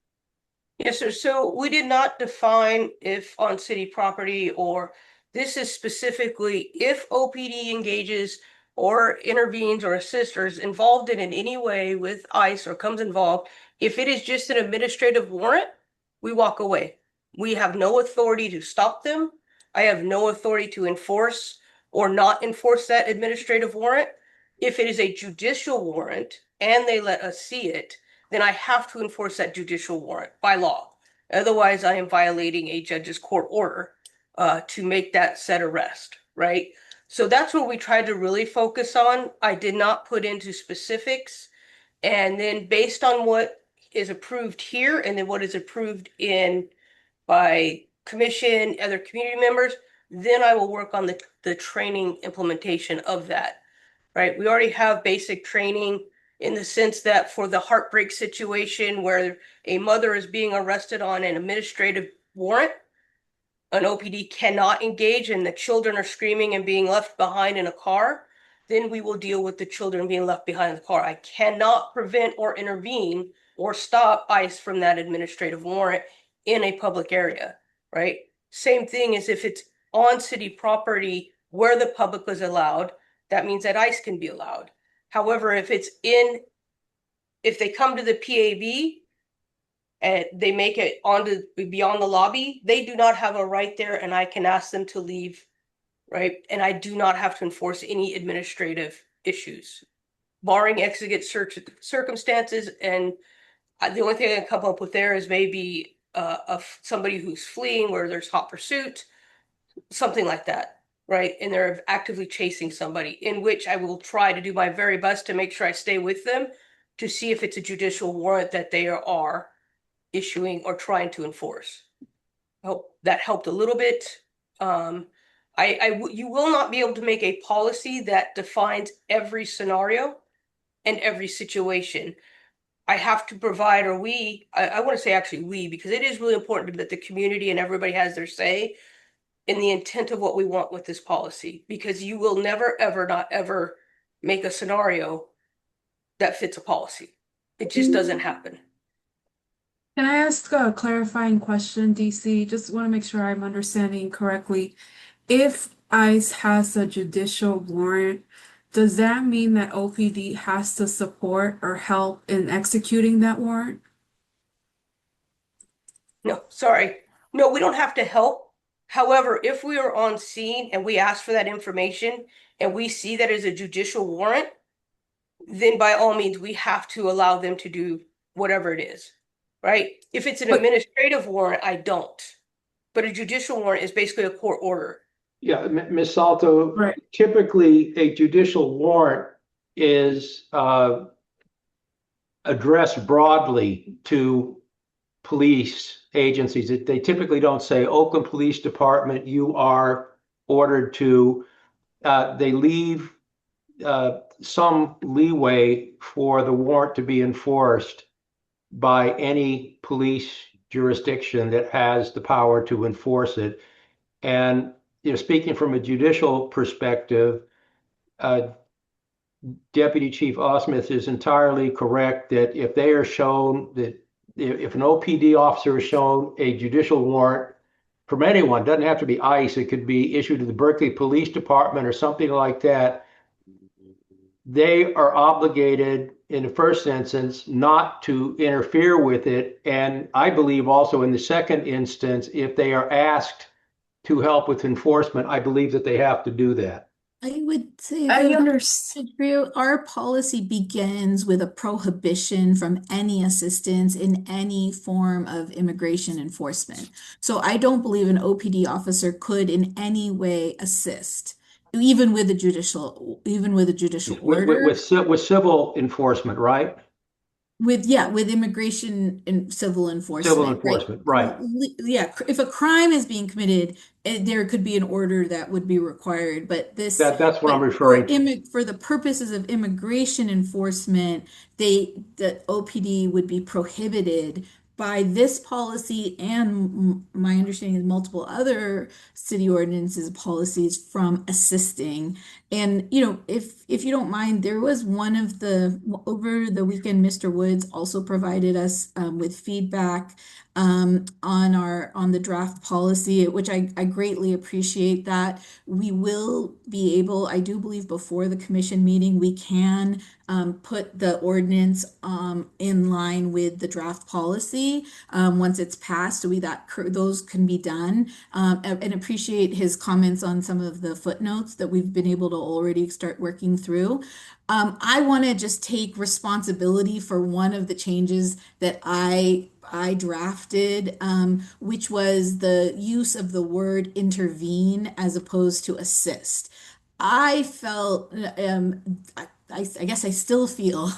Yes, sir. So we did not define if on city property, or this is specifically if OPD engages or intervenes or assists or is involved in any way with ICE or comes involved. If it is just an administrative warrant, we walk away. We have no authority to stop them. I have no authority to enforce or not enforce that administrative warrant. If it is a judicial warrant and they let us see it, then I have to enforce that judicial warrant by law. Otherwise, I am violating a judge's court order to make that said arrest, right? So that's what we tried to really focus on. I did not put into specifics. And then based on what is approved here and then what is approved in by commission, other community members, then I will work on the training implementation of that, right? We already have basic training in the sense that for the heartbreak situation where a mother is being arrested on an administrative warrant, an OPD cannot engage and the children are screaming and being left behind in a car, then we will deal with the children being left behind in the car. I cannot prevent or intervene or stop ICE from that administrative warrant in a public area, right? Same thing as if it's on city property where the public was allowed, that means that ICE can be allowed. However, if they come to the PAB and they make it onto beyond the lobby, they do not have a right there, and I can ask them to leave, right? And I do not have to enforce any administrative issues, barring exigent circumstances. And the only thing I can come up with there is maybe of somebody who's fleeing where there's hot pursuit, something like that, right? And they're actively chasing somebody, in which I will try to do my very best to make sure I stay with them to see if it's a judicial warrant that they are issuing or trying to enforce. I hope that helped a little bit. You will not be able to make a policy that defines every scenario and every situation. I have to provide, or I want to say actually we, because it is really important that the community and everybody has their say in the intent of what we want with this policy, because you will never, ever, not ever make a scenario that fits a policy. It just doesn't happen. Can I ask a clarifying question, DC? Just want to make sure I'm understanding correctly. If ICE has a judicial warrant, does that mean that OPD has to support or help in executing that warrant? No, sorry. No, we don't have to help. However, if we are on scene and we ask for that information and we see that as a judicial warrant, then by all means, we have to allow them to do whatever it is, right? If it's an But- administrative warrant, I don't. But a judicial warrant is basically a court order. Yeah, Ms. Salto, Right. typically a judicial warrant is addressed broadly to police agencies. They typically don't say, Oakland Police Department, you are ordered to. They leave some leeway for the warrant to be enforced by any police jurisdiction that has the power to enforce it. And speaking from a judicial perspective, Deputy Chief Osmith is entirely correct that if they are shown that if an OPD officer is shown a judicial warrant from anyone, doesn't have to be ICE, it could be issued to the Berkeley Police Department or something like that, they are obligated in the first instance not to interfere with it. And I believe also in the second instance, if they are asked to help with enforcement, I believe that they have to do that. I would say I that understand. our policy begins with a prohibition from any assistance in any form of immigration enforcement. So I don't believe an OPD officer could in any way assist, even with a judicial order. With civil enforcement, right? With immigration and civil enforcement. Civil enforcement, right. Yeah, if a crime is being committed, there could be an order that would be required, but That's what I'm referring to. for the purposes of immigration enforcement, the OPD would be prohibited by this policy and my understanding is multiple other city ordinances policies from assisting. And if you don't mind, there was one of the over the weekend, Mr. Woods also provided us with feedback on the draft policy, which I greatly appreciate that. We will be able, I do believe before the commission meeting, we can put the ordinance in line with the draft policy once it's passed. So those can be done. And appreciate his comments on some of the footnotes that we've been able to already start working through. I want to just take responsibility for one of the changes that I drafted, which was the use of the word intervene as opposed to assist. I felt, I guess I still feel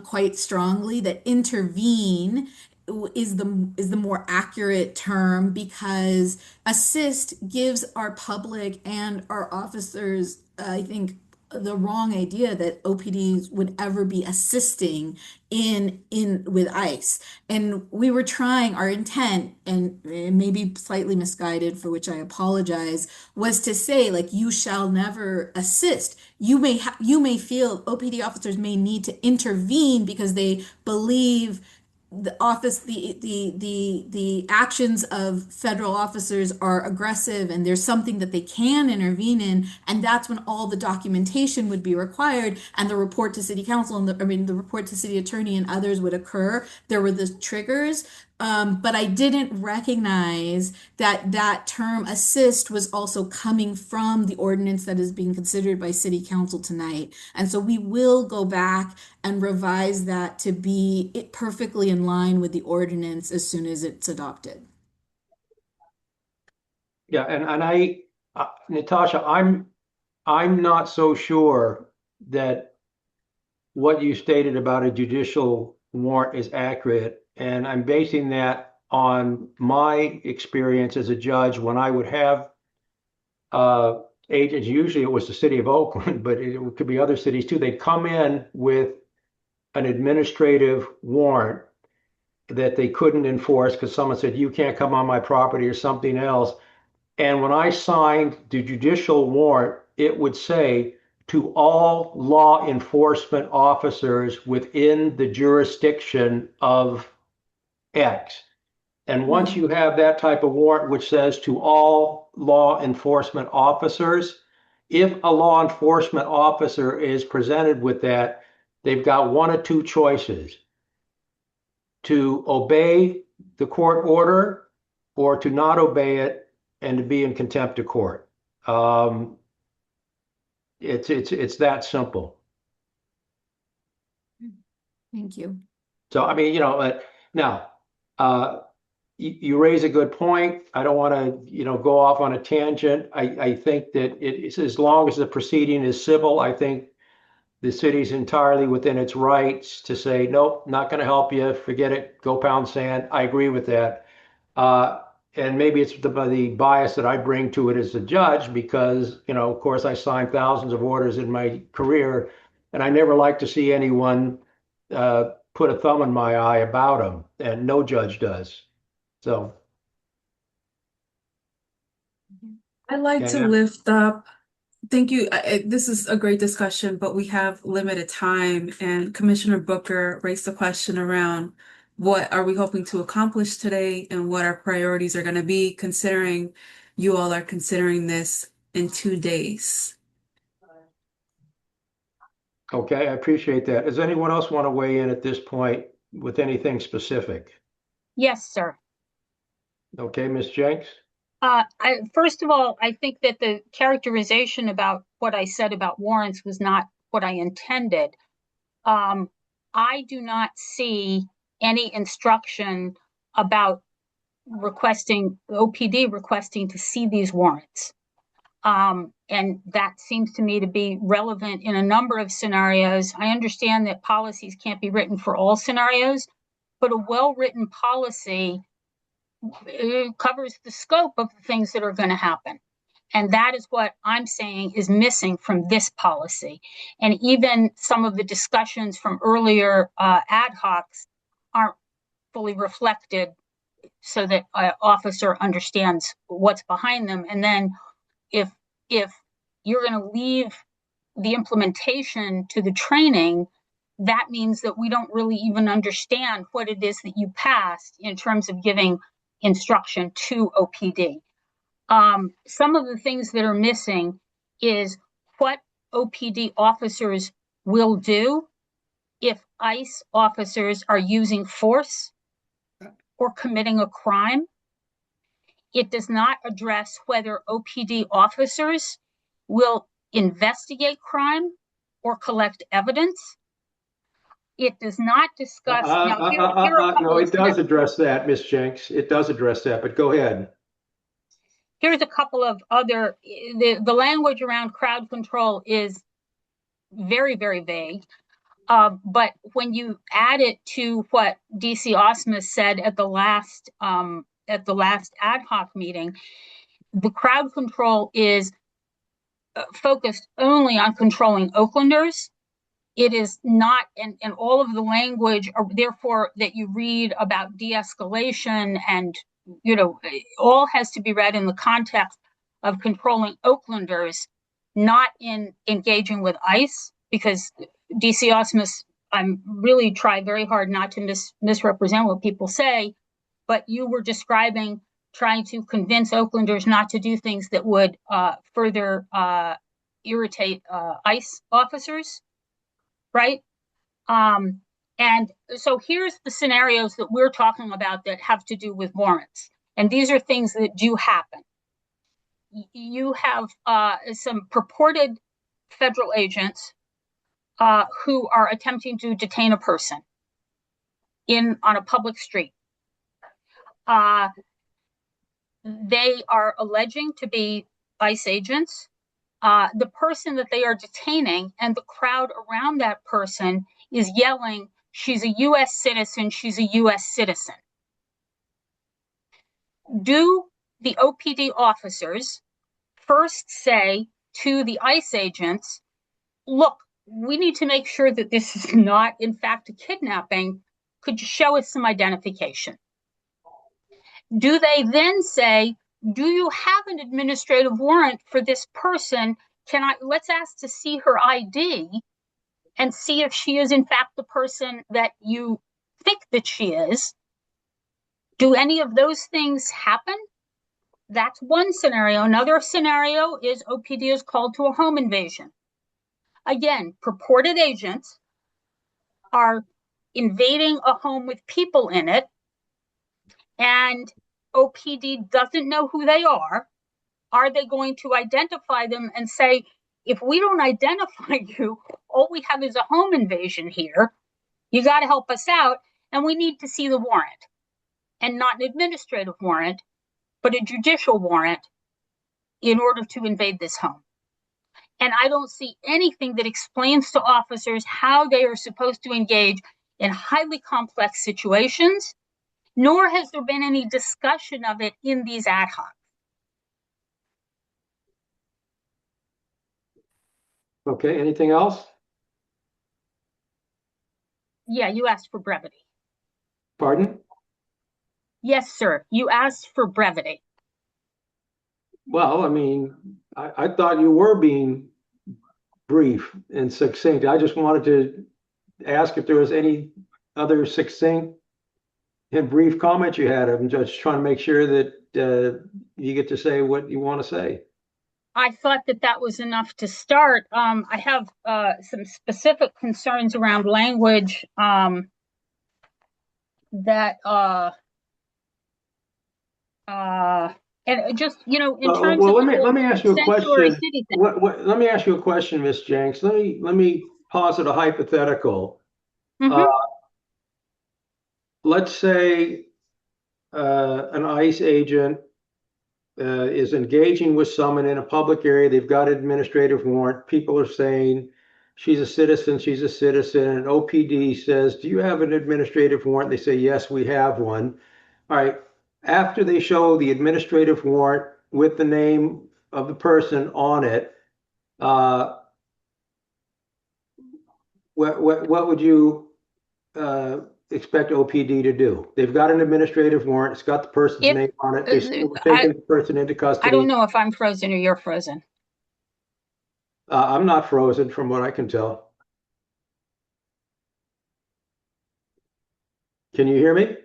quite strongly that intervene is the more accurate term because assist gives our public and our officers, I think, the wrong idea that OPDs would ever be assisting in with ICE. And we were trying, our intent, and maybe slightly misguided, for which I apologize, was to say, like, you shall never assist. You may feel OPD officers may need to intervene because they believe the actions of federal officers are aggressive and there's something that they can intervene in, and that's when all the documentation would be required and the report to city council and the report to city attorney and others would occur. There were the triggers. But I didn't recognize that term assist was also coming from the ordinance that is being considered by City Council tonight. And so we will go back and revise that to be perfectly in line with the ordinance as soon as it's adopted. Yeah, and Natasha, I'm not so sure that what you stated about a judicial warrant is accurate. And I'm basing that on my experience as a judge when I would have agents, usually it was the city of Oakland, but it could be other cities too. They'd come in with an administrative warrant that they couldn't enforce because someone said, you can't come on my property or something else. And when I signed the judicial warrant, it would say to all law enforcement officers within the jurisdiction of X. And once you have that type of warrant, which says to all law enforcement officers, if a law enforcement officer is presented with that, they've got one of two choices: to obey the court order or to not obey it and to be in contempt of court. It's that simple. Thank you. So, I mean, now, you raise a good point. I don't want to, go off on a tangent. I think that it's as long as the proceeding is civil, I think the city's entirely within its rights to say, nope, not going to help you. Forget it. Go pound sand. I agree with that. Uh, and maybe it's the bias that I bring to it as a judge because, of course, I signed thousands of orders in my career, and I never like to see anyone put a thumb in my eye about them, and no judge does. So, I'd like to and lift up, thank you. This is a great discussion, but we have limited time. And Commissioner Booker raised the question around what are we hoping to accomplish today and what our priorities are going to be, considering you all are considering this in 2 days. okay, I appreciate that. Does anyone else want to weigh in at this point with anything specific? Yes, sir. Okay, Ms. Jenks? First of all, I think that the characterization about what I said about warrants was not what I intended. I do not see any instruction about OPD requesting to see these warrants. And that seems to me to be relevant in a number of scenarios. I understand that policies can't be written for all scenarios, but a well-written policy covers the scope of the things that are going to happen. And that is what I'm saying is missing from this policy. And even some of the discussions from earlier ad hocs aren't fully reflected so that an officer understands what's behind them. And then if you're going to leave the implementation to the training, that means that we don't really even understand what it is that you passed in terms of giving instruction to OPD. Some of the things that are missing is what OPD officers will do if ICE officers are using force or committing a crime. It does not address whether OPD officers will investigate crime or collect evidence. It does not discuss. Now, here are a couple No, of it does address that, Ms. Jenks. It does address that, but go ahead. Here's a couple of other, the language around crowd control is very, very vague. But when you add it to what DC Osmus said at the last ad hoc meeting, the crowd control is focused only on controlling Oaklanders. It is not, and all of the language, therefore, that you read about de-escalation and, all has to be read in the context of controlling Oaklanders, not in engaging with ICE, because DC Osmus, I'm really try very hard not to misrepresent what people say, but you were describing trying to convince Oaklanders not to do things that would further irritate ICE officers, right? And so here's the scenarios that we're talking about that have to do with warrants. And these are things that do happen. You have some purported federal agents who are attempting to detain a person on a public street. They are alleging to be ICE agents. The person that they are detaining and the crowd around that person is yelling, "She's a US citizen, she's a US citizen." Do the OPD officers first say to the ICE agents, look, we need to make sure that this is not, in fact, a kidnapping. Could you show us some identification? Do they then say, do you have an administrative warrant for this person? Let's ask to see her ID and see if she is in fact the person that you think that she is. Do any of those things happen? That's one scenario. Another scenario is OPD is called to a home invasion. Again, purported agents are invading a home with people in it. and OPD doesn't know who they are they going to identify them and say, if we don't identify you, all we have is a home invasion here. You got to help us out, and we need to see the warrant, and not an administrative warrant, but a judicial warrant in order to invade this home. And I don't see anything that explains to officers how they are supposed to engage in highly complex situations, nor has there been any discussion of it in these ad hoc. Okay, anything else? Yeah, you asked for brevity. Pardon? Yes, sir. You asked for brevity. Well, I mean, I thought you were being brief and succinct. I just wanted to ask if there was any other succinct and brief comment you had. I'm just trying to make sure that you get to say what you want to say. I thought that that was enough to start. I have some specific concerns around language that and just, you know, in terms Well, of the let whole me ask you a sanctuary question. city thing. Let me ask you a question, Miss Jenks. Let me posit a hypothetical. Mhm. Let's say an ICE agent is engaging with someone in a public area. They've got an administrative warrant. People are saying she's a citizen, she's a citizen. And OPD says, do you have an administrative warrant? They say, yes, we have one. All right. After they show the administrative warrant with the name of the person on it, what would you expect OPD to do? They've got an administrative warrant. It's got the person's If name on it. They still taking the person into I custody. don't know if I'm frozen or you're frozen. I'm not frozen from what I can tell. Can you hear me?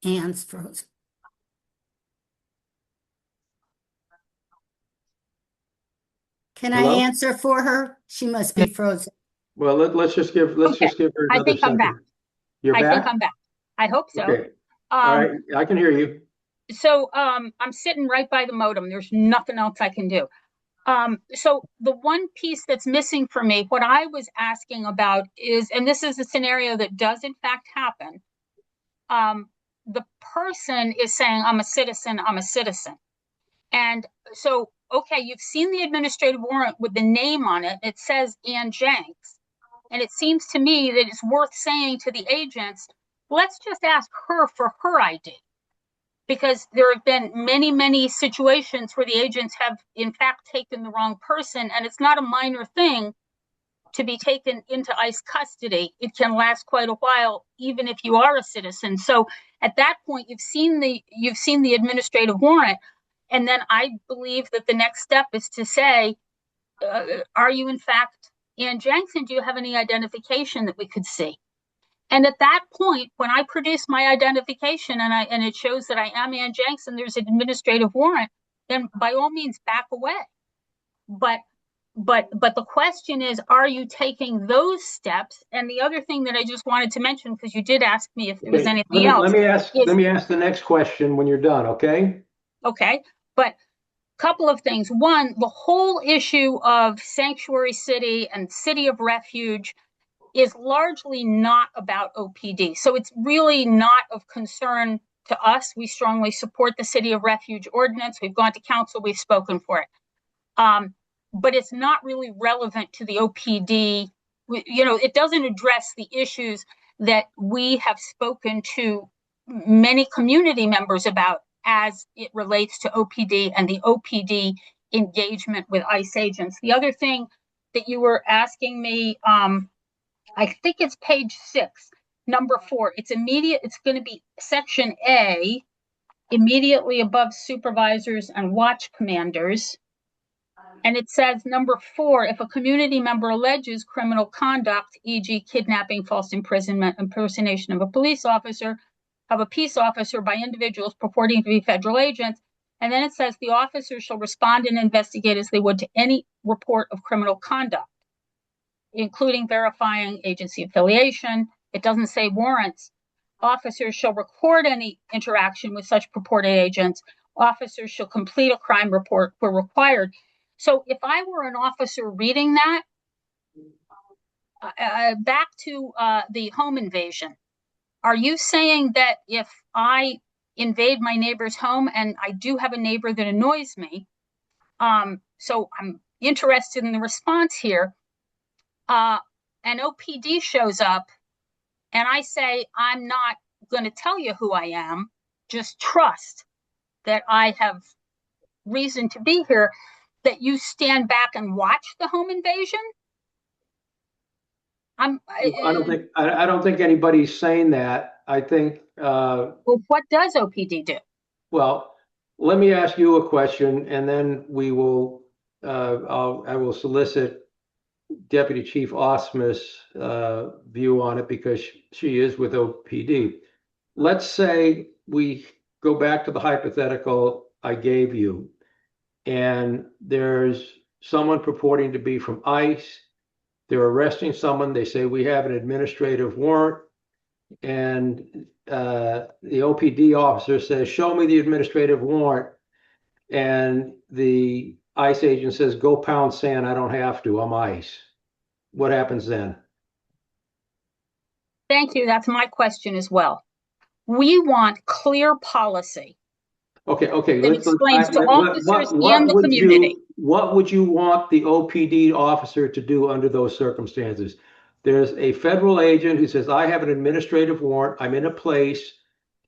Anne's frozen. Can I Hello? answer for her? She must be frozen. Well, let's just give her I another think I'm back. second. You're I think back? I'm back. I hope so. Okay. All right. I can hear you. So I'm sitting right by the modem. There's nothing else I can do. So the one piece that's missing for me, what I was asking about is, and this is a scenario that does in fact happen. The person is saying, I'm a citizen, I'm a citizen. And so, okay, you've seen the administrative warrant with the name on it. It says Ann Jenks. And it seems to me that it's worth saying to the agents, let's just ask her for her ID. Because there have been many, many situations where the agents have, in fact, taken the wrong person. And it's not a minor thing to be taken into ICE custody. It can last quite a while, even if you are a citizen. So at that point, you've seen the administrative warrant. And then I believe that the next step is to say, are you in fact Ann Jenks, and do you have any identification that we could see? And at that point, when I produce my identification and it shows that I am Ann Jenks and there's an administrative warrant, then by all means back away. But the question is, are you taking those steps? And the other thing that I just wanted to mention, because you did ask me if there was anything else. Let me ask the next question when you're done, okay? Okay. But couple of things. One, the whole issue of sanctuary city and city of refuge is largely not about OPD. So it's really not of concern to us. We strongly support the city of refuge ordinance. We've gone to council, we've spoken for it. But it's not really relevant to the OPD. You know, it doesn't address the issues that we have spoken to many community members about as it relates to OPD and the OPD engagement with ICE agents. The other thing that you were asking me, I think it's page 6, number 4. It's going to be section A, immediately above supervisors and watch commanders. And it says number 4, if a community member alleges criminal conduct, e.g. kidnapping, false imprisonment, impersonation of a peace officer by individuals purporting to be federal agents. And then it says the officer shall respond and investigate as they would to any report of criminal conduct, including verifying agency affiliation. It doesn't say warrants. officers shall record any interaction with such purported agents. Officers shall complete a crime report where required. So if I were an officer reading that, back to the home invasion, are you saying that if I invade my neighbor's home, and I do have a neighbor that annoys me, so I'm interested in the response here, an OPD shows up and I say, I'm not going to tell you who I am, just trust that I have reason to be here, that you stand back and watch the home invasion? I don't think anybody's saying that. I think, Well, what does OPD do? well, let me ask you a question, and then I will solicit Deputy Chief Osmus' view on it, because she is with OPD. Let's say we go back to the hypothetical I gave you, and there's someone purporting to be from ICE. They're arresting someone. They say, we have an administrative warrant. And the OPD officer says, show me the administrative warrant. And the ICE agent says, go pound sand. I don't have to. I'm ICE. What happens then? Thank you. That's my question as well. We want clear policy Okay. that explains to officers and the community. What would you want the OPD officer to do under those circumstances? There's a federal agent who says, I have an administrative warrant. I'm in a place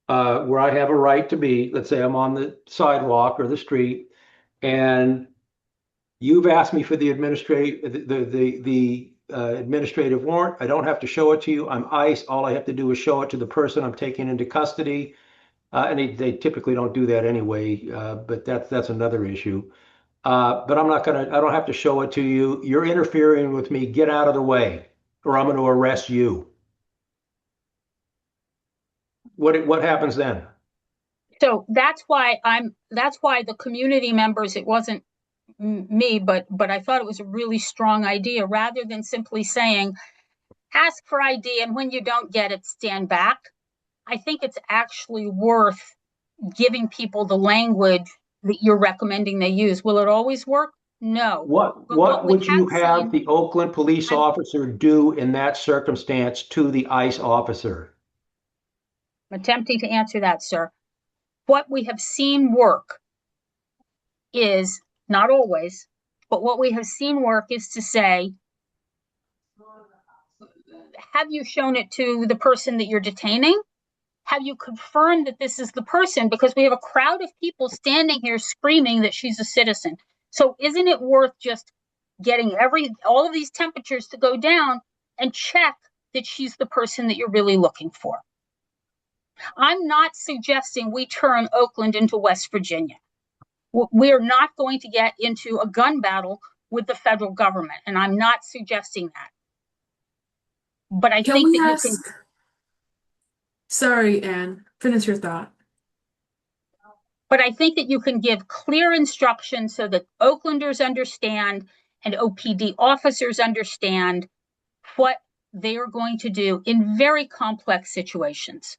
where I have a right to be. Let's say I'm on the sidewalk or the street, and you've asked me for the administrative warrant. I don't have to show it to you. I'm ICE. All I have to do is show it to the person I'm taking into custody. And they typically don't do that anyway, but that's another issue. But I don't have to show it to you. You're interfering with me. Get out of the way, or I'm going to arrest you. What happens then? So that's why the community members, it wasn't me, but I thought it was a really strong idea, rather than simply saying, ask for ID, and when you don't get it, stand back. I think it's actually worth giving people the language that you're recommending they use. Will it always work? No. What would you have the Oakland police officer do in that circumstance to the ICE officer? I'm attempting to answer that, sir. What we have seen work is, not always, but what we have seen work is to say, have you shown it to the person that you're detaining? Have you confirmed that this is the person? Because we have a crowd of people standing here screaming that she's a citizen. So isn't it worth just getting all of these temperatures to go down and check that she's the person that you're really looking for? I'm not suggesting we turn Oakland into West Virginia. We're not going to get into a gun battle with the federal government, and I'm not suggesting that. But I think that you can. Sorry, Anne, finish your thought. But I think that you can give clear instructions so that Oaklanders understand and OPD officers understand what they are going to do in very complex situations.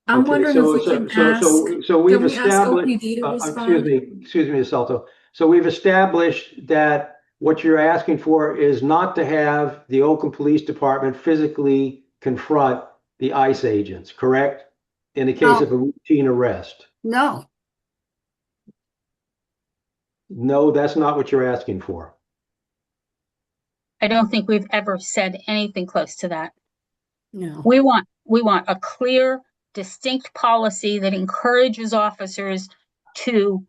I'm wondering if we can ask OPD to respond? Excuse me, Ms. Salto. So we've established that what you're asking for is not to have the Oakland Police Department physically confront the ICE agents, correct? In the case of a routine arrest. No. No, that's not what you're asking for. I don't think we've ever said anything close to that. No. We want a clear, distinct policy that encourages officers to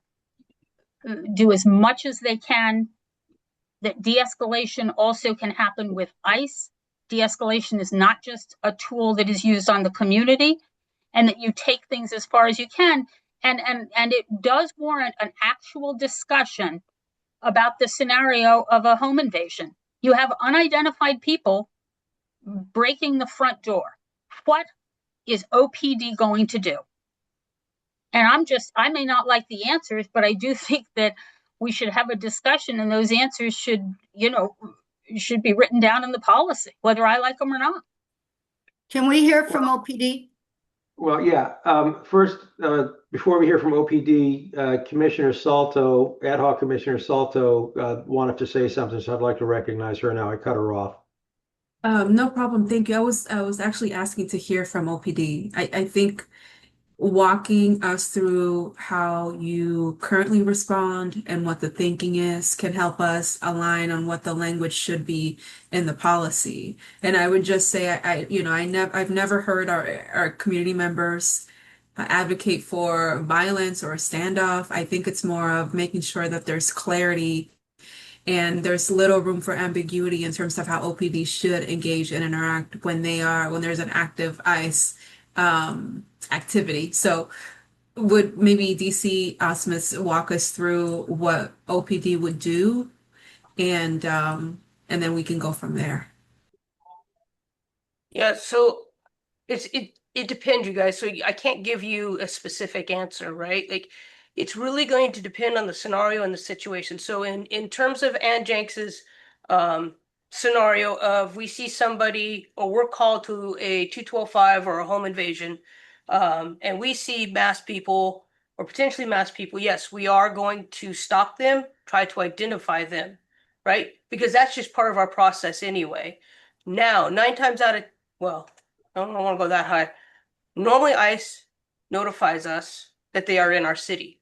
do as much as they can, that de-escalation also can happen with ICE. De-escalation is not just a tool that is used on the community, and that you take things as far as you can. And it does warrant an actual discussion about the scenario of a home invasion. You have unidentified people breaking the front door. What is OPD going to do? And I may not like the answers, but I do think that we should have a discussion, and those answers should should be written down in the policy, whether I like them or not. Can we hear from OPD? Well, yeah. First, before we hear from OPD, Commissioner Salto, Ad Hoc Commissioner Salto, wanted to say something, so I'd like to recognize her now. I cut her off. No problem. Thank you. I was actually asking to hear from OPD. I think walking us through how you currently respond and what the thinking is can help us align on what the language should be in the policy. And I would just say, I've never heard our community members advocate for violence or a standoff. I think it's more of making sure that there's clarity and there's little room for ambiguity in terms of how OPD should engage and interact when there's an active ICE activity. So would maybe DC Osmus walk us through what OPD would do, and then we can go from there. Yeah, so it depends, you guys. So I can't give you a specific answer, right? Like it's really going to depend on the scenario and the situation. So in terms of Ann Jenks's scenario of we see somebody or we're called to a 212-5 or a home invasion, and we see masked people or potentially masked people, yes, we are going to stop them, try to identify them, right? Because that's just part of our process anyway. Now, 9 times out of, well, I don't want to go that high. Normally, ICE notifies us that they are in our city.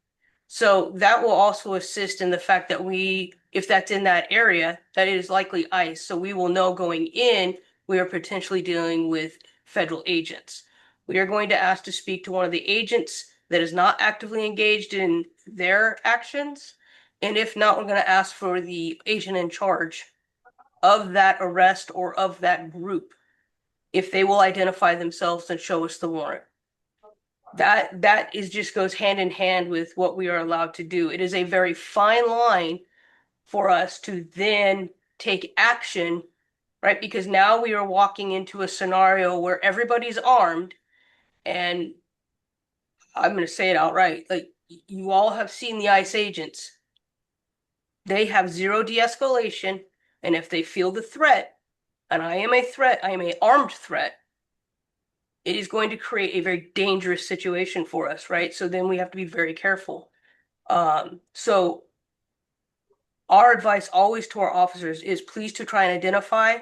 So that will also assist in the fact that if that's in that area, that is likely ICE. So we will know going in, we are potentially dealing with federal agents. We are going to ask to speak to one of the agents that is not actively engaged in their actions. And if not, we're going to ask for the agent in charge of that arrest or of that group, if they will identify themselves and show us the warrant. That is just goes hand in hand with what we are allowed to do. It is a very fine line for us to then take action, right? Because now we are walking into a scenario where everybody's armed, and I'm going to say it outright. Like you all have seen the ICE agents. They have zero de-escalation, and if they feel the threat, and I am a threat, I am an armed threat, it is going to create a very dangerous situation for us, right? So then we have to be very careful. So our advice always to our officers is please to try and identify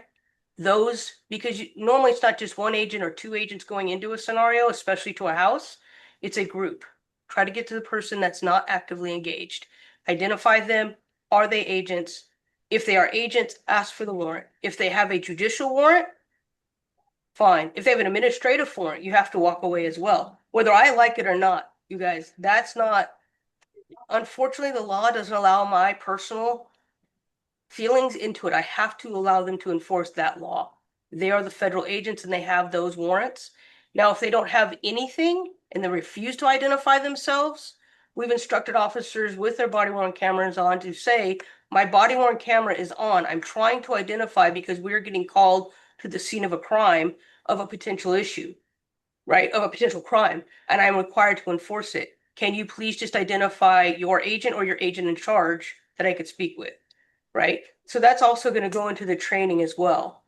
those, because normally it's not just one agent or two agents going into a scenario, especially to a house. It's a group. Try to get to the person that's not actively engaged. Identify them. Are they agents? If they are agents, ask for the warrant. If they have a judicial warrant, fine. If they have an administrative warrant, you have to walk away as well. Whether I like it or not, you guys, that's not, unfortunately, the law doesn't allow my personal feelings into it. I have to allow them to enforce that law. They are the federal agents and they have those warrants. Now, if they don't have anything and they refuse to identify themselves, we've instructed officers with their body-worn cameras on to say, my body-worn camera is on. I'm trying to identify because we're getting called to the scene of a crime, of a potential issue, right? Of a potential crime, and I'm required to enforce it. Can you please just identify your agent or your agent in charge that I could speak with, right? So that's also going to go into the training as well.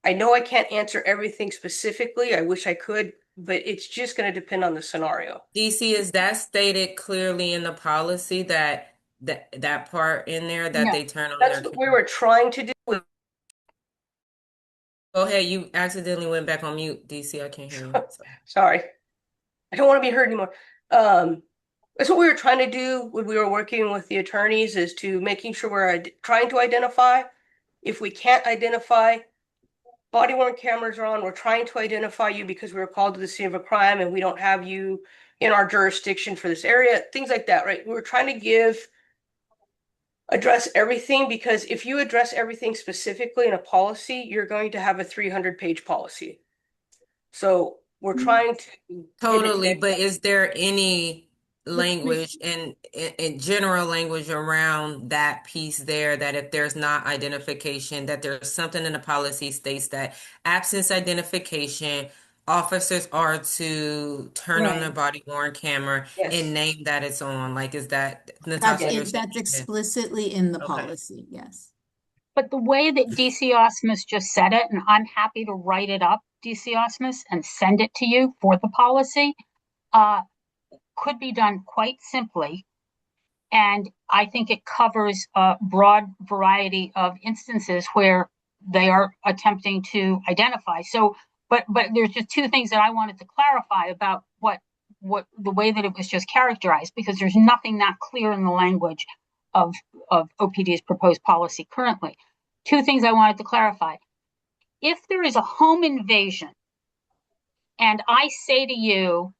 I know I can't answer everything specifically. I wish I could, but it's just going to depend on the scenario. DC, is that stated clearly in the policy that part in there that No. they turn on That's their what we were trying to do. Go ahead, you accidentally went back on mute, DC. I can't hear you. Sorry. I don't want to be heard anymore. That's what we were trying to do when we were working with the attorneys, is to making sure we're trying to identify. If we can't identify, body-worn cameras are on. We're trying to identify you because we were called to the scene of a crime and we don't have you in our jurisdiction for this area. Things like that, right? We were trying to address everything, because if you address everything specifically in a policy, you're going to have a 300-page policy. So we're trying to Totally, but is there any language and general language around that piece there, that if there's not identification, that there's something in the policy states that absence identification, officers are to turn on their Right. body worn camera Yes. and name that it's on? Like, is that That's Natasha? it. That's explicitly in the Okay. policy. Yes. But the way that DC Osmus just said it, and I'm happy to write it up, DC Osmus, and send it to you for the policy, uh, could be done quite simply. And I think it covers a broad variety of instances where they are attempting to identify. So, but there's just two things that I wanted to clarify about what the way that it was just characterized, because there's nothing that clear in the language of OPD's proposed policy currently. Two things I wanted to clarify. If there is a home invasion and I say to you,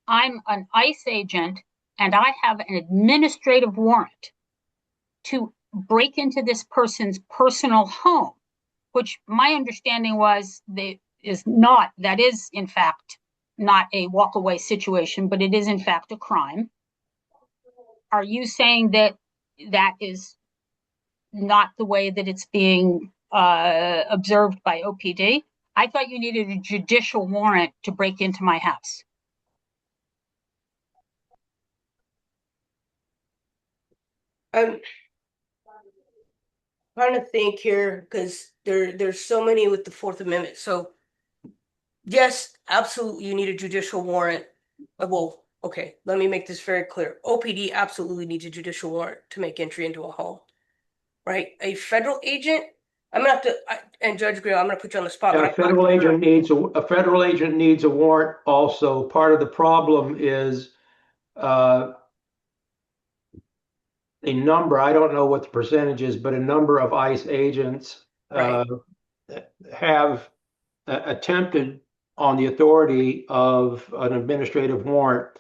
I'm an ICE agent and I have an administrative warrant to break into this person's personal home, which my understanding was that is in fact not a walkaway situation, but it is in fact a crime. Are you saying that that is not the way that it's being observed by OPD? I thought you needed a judicial warrant to break into my house. I'm trying to think here because there's so many with the Fourth Amendment. So yes, absolutely, you need a judicial warrant. Well, okay, let me make this very clear. OPD absolutely needs a judicial warrant to make entry into a home, right? A federal agent, I'm gonna have to, and Judge Greer, I'm gonna put you on the spot. A federal agent needs a warrant also. Part of the problem is a number, I don't know what the percentage is, but a number of ICE agents have attempted on the authority of an administrative warrant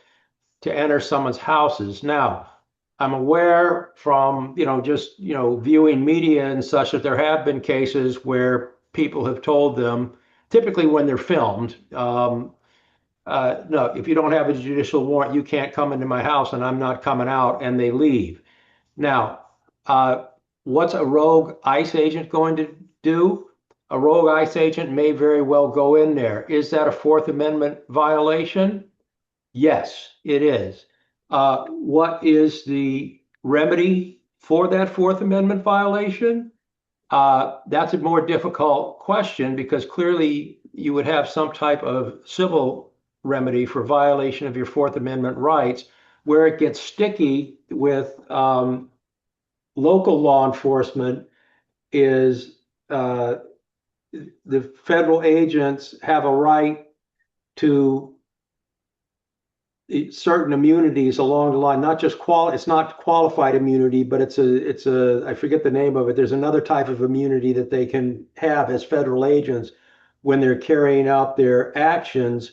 to enter someone's houses. Now, I'm aware from, just, viewing media and such that there have been cases where people have told them, typically when they're filmed, no, if you don't have a judicial warrant, you can't come into my house and I'm not coming out, and they leave. Now, what's a rogue ICE agent going to do? A rogue ICE agent may very well go in there. Is that a Fourth Amendment violation? Yes, it is. What is the remedy for that Fourth Amendment violation? That's a more difficult question because clearly you would have some type of civil remedy for violation of your Fourth Amendment rights. Where it gets sticky with local law enforcement is the federal agents have a right to certain immunities along the line, not just it's not qualified immunity, but it's a, I forget the name of it. There's another type of immunity that they can have as federal agents when they're carrying out their actions,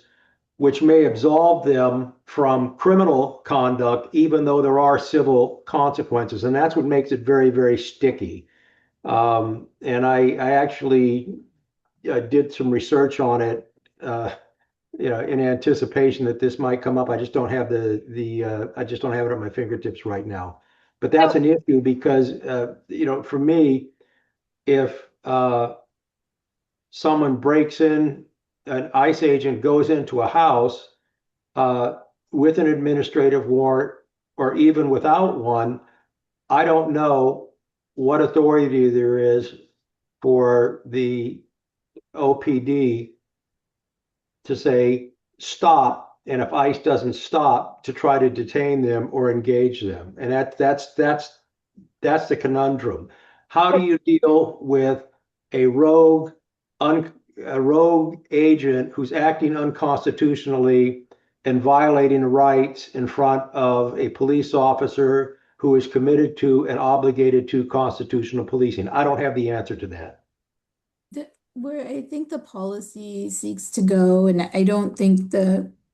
which may absolve them from criminal conduct, even though there are civil consequences. And that's what makes it very, very sticky. And I actually did some research on it, in anticipation that this might come up. I just don't have I just don't have it at my fingertips right now. But that's an issue because, for me, if someone breaks in, an ICE agent goes into a house with an administrative warrant or even without one, I don't know what authority there is for the OPD to say stop, and if ICE doesn't stop, to try to detain them or engage them. And that's the conundrum. How do you deal with a rogue agent who's acting unconstitutionally and violating rights in front of a police officer who is committed to and obligated to constitutional policing? I don't have the answer to that. Where I think the policy seeks to go, and I don't think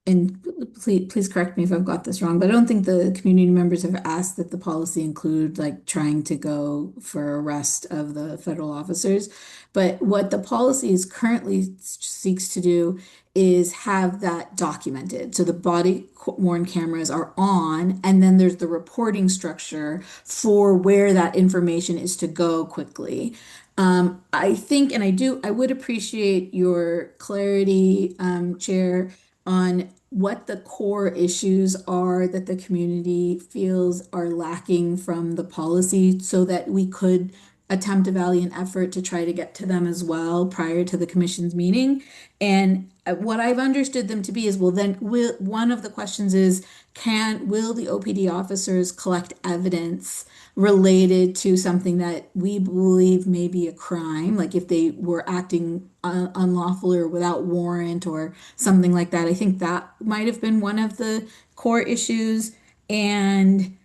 and please correct me if I've got this wrong, but I don't think the community members have asked that the policy include like trying to go for arrest of the federal officers. But what the policy is currently seeks to do is have that documented. So the body worn cameras are on, and then there's the reporting structure for where that information is to go quickly. I think, and I would appreciate your clarity, Chair, on what the core issues are that the community feels are lacking from the policy so that we could attempt a valiant effort to try to get to them as well prior to the commission's meeting. And what I've understood them to be is, well, then one of the questions is, will the OPD officers collect evidence related to something that we believe may be a crime, like if they were acting unlawfully or without warrant or something like that. I think that might have been one of the core issues. Um,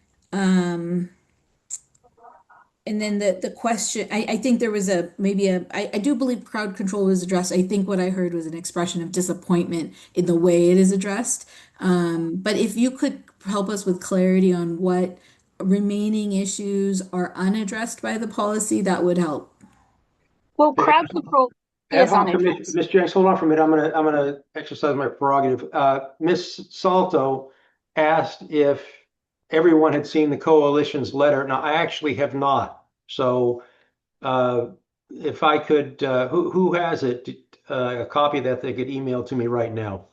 and then the question, I think there was I do believe crowd control was addressed. I think what I heard was an expression of disappointment in the way it is addressed. But if you could help us with clarity on what remaining issues are unaddressed by the policy, that would help. Well, crowd control Ad is hoc commission, unaddressed. Ms. Jenks, hold on for a minute. I'm gonna exercise my prerogative. Ms. Salto asked if everyone had seen the coalition's letter. Now, I actually have not. So, if I could, who has it? A copy that they could email to me right now.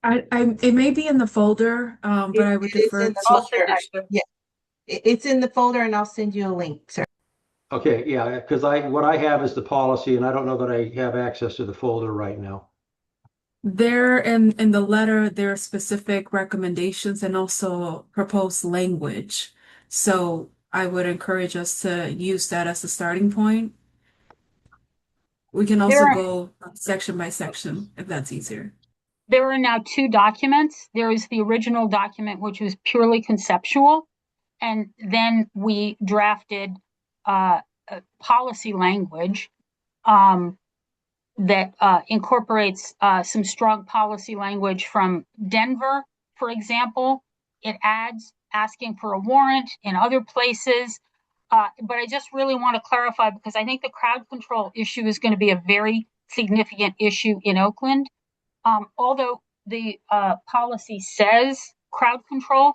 It may be in the folder, but I would It is defer in the to. I'll send folder. it to you. Yeah, it's in the folder, and I'll send you a link, sir. Okay, yeah, because what I have is the policy, and I don't know that I have access to the folder right now. There in the letter, there are specific recommendations and also proposed language. So I would encourage us to use that as a starting point. We can also There, go section by section if that's easier. there are now two documents. There is the original document, which was purely conceptual, and then we drafted policy language that incorporates some strong policy language from Denver, for example. It adds asking for a warrant in other places. But I just really want to clarify, because I think the crowd control issue is going to be a very significant issue in Oakland. Although the policy says crowd control,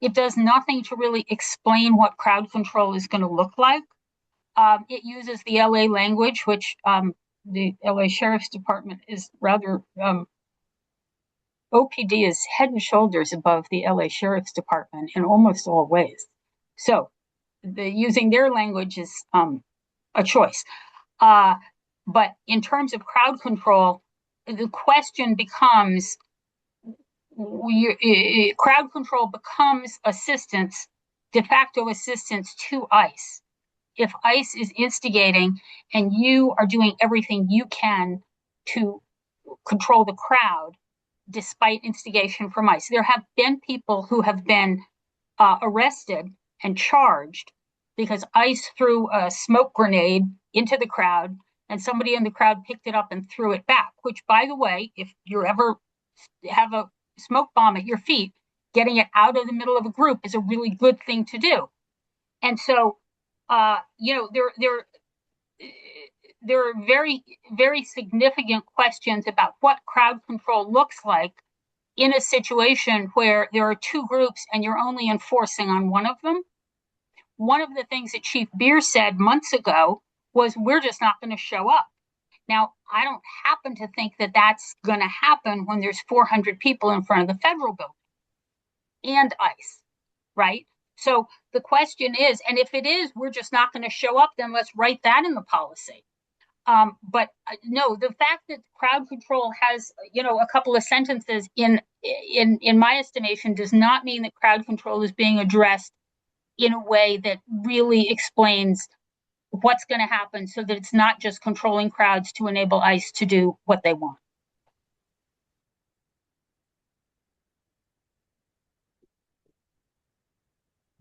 it does nothing to really explain what crowd control is going to look like. It uses the LA language, which the LA Sheriff's Department is rather, OPD is head and shoulders above the LA Sheriff's Department in almost all ways. So using their language is a choice. But in terms of crowd control, the question becomes, crowd control becomes assistance, de facto assistance to ICE. If ICE is instigating and you are doing everything you can to control the crowd, despite instigation from ICE. There have been people who have been arrested and charged because ICE threw a smoke grenade into the crowd and somebody in the crowd picked it up and threw it back, which, by the way, if you ever have a smoke bomb at your feet, getting it out of the middle of a group is a really good thing to do. And so, there are very, very significant questions about what crowd control looks like in a situation where there are two groups and you're only enforcing on one of them. One of the things that Chief Beer said months ago was, we're just not going to show up. Now, I don't happen to think that that's going to happen when there's 400 people in front of the federal building and ICE, right? So the question is, and if it is, we're just not going to show up, then let's write that in the policy. But no, the fact that crowd control has, a couple of sentences in my estimation does not mean that crowd control is being addressed in a way that really explains what's going to happen, so that it's not just controlling crowds to enable ICE to do what they want.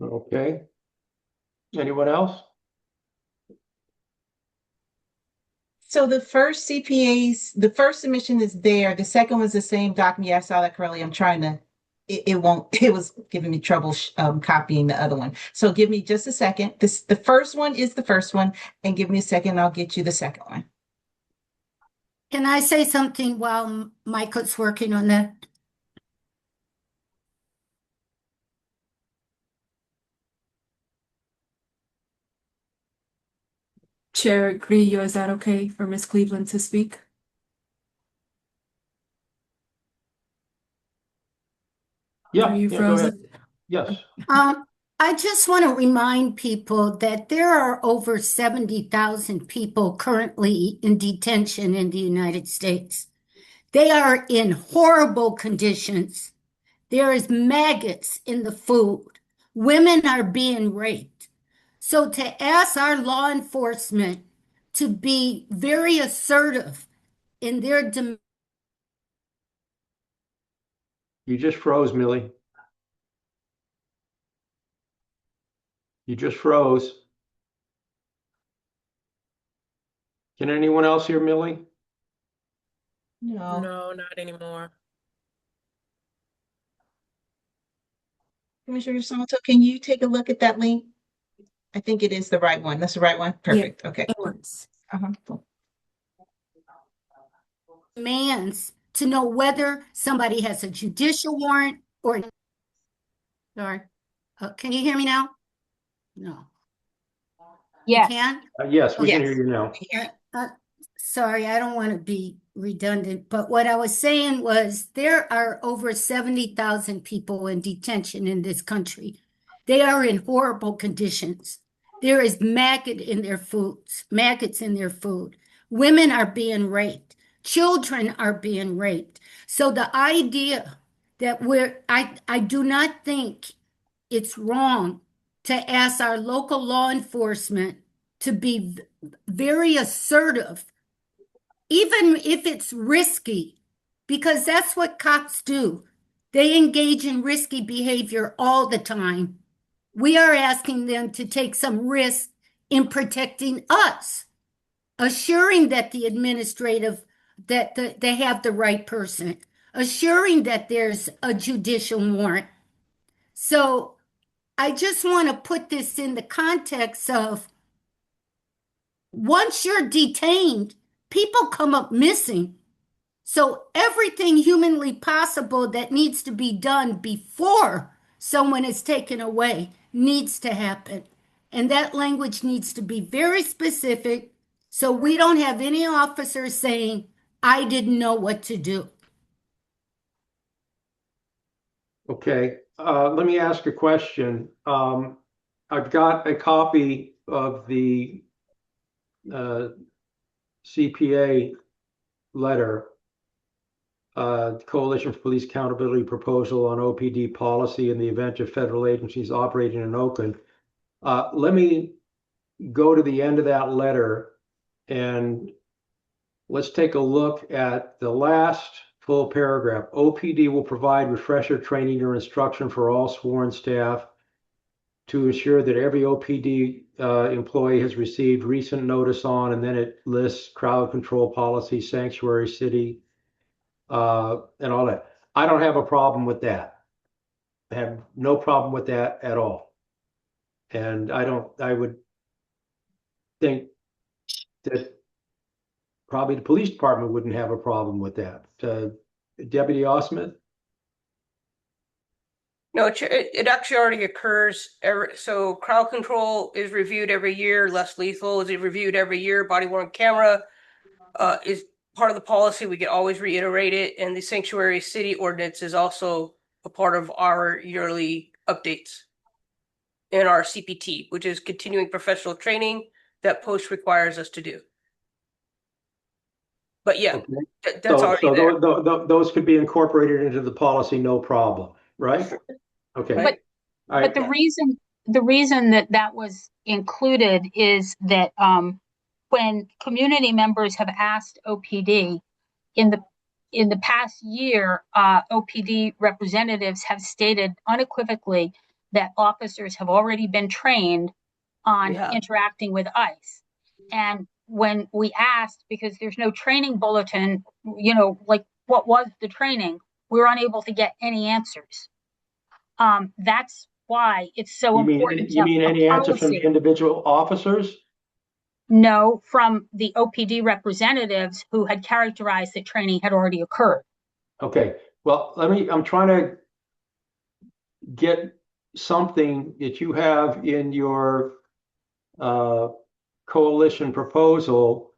Okay. Anyone else? So the first the first submission is there. The second was the same document. Yeah, I saw that, Curly. I'm trying to, it won't, it was giving me trouble copying the other one. So give me just a second. The first one is the first one, and give me a second. I'll get you the second one. Can I say something while Michael's working on that? Chair Grillo, is that okay for Ms. Cleveland to speak? Yeah, Are you yeah, go ahead. frozen? Yes. I just want to remind people that there are over 70,000 people currently in detention in the United States. They are in horrible conditions. There is maggots in the food. Women are being raped. So to ask our law enforcement to be very assertive in their demand. You just froze, Millie. You just froze. Can anyone else hear Millie? No. No, not anymore. Commissioner Santo, can you take a look at that link? I think it is the right one. That's the right one. Perfect. Okay. It works. Cool. Demands to know whether somebody has a judicial warrant or. Sorry. Can you hear me now? No. You Yes. can? Yes, we can Yes. hear you now. Sorry, I don't want to be redundant, but what I was saying was there are over 70,000 people in detention in this country. They are in horrible conditions. There is maggots in their food. Women are being raped. Children are being raped. So the idea that I do not think it's wrong to ask our local law enforcement to be very assertive, even if it's risky, because that's what cops do. They engage in risky behavior all the time. We are asking them to take some risk in protecting us, assuring that they have the right person, assuring that there's a judicial warrant. So I just want to put this in the context of once you're detained, people come up missing. So everything humanly possible that needs to be done before someone is taken away needs to happen. And that language needs to be very specific so we don't have any officers saying, I didn't know what to do. Okay, let me ask a question. I've got a copy of the CPA letter, Coalition for Police Accountability Proposal on OPD Policy in the event of federal agencies operating in Oakland. Let me go to the end of that letter and let's take a look at the last full paragraph. OPD will provide refresher training or instruction for all sworn staff to ensure that every OPD employee has received recent notice on, and then it lists crowd control policy, sanctuary city, and all that. I don't have a problem with that. I have no problem with that at all. And I would think that probably the police department wouldn't have a problem with that. Deputy Osmond? No, it actually already occurs. So crowd control is reviewed every year. Less lethal is reviewed every year. Body worn camera is part of the policy. We can always reiterate it. And the sanctuary city ordinance is also a part of our yearly updates in our CPT, which is continuing professional training that post requires us to do. But yeah, Okay. that's already there. Those could be incorporated into the policy, no problem, right? Okay. Right. But the reason that was included is that when community members have asked OPD in the past year, OPD representatives have stated unequivocally that officers have already been trained on interacting with ICE. And when we asked, because there's no training bulletin, like what was the training, we were unable to get any answers. That's why it's so important. You mean any answer from the individual officers? No, from the OPD representatives who had characterized that training had already occurred. Okay, well, I'm trying to get something that you have in your coalition proposal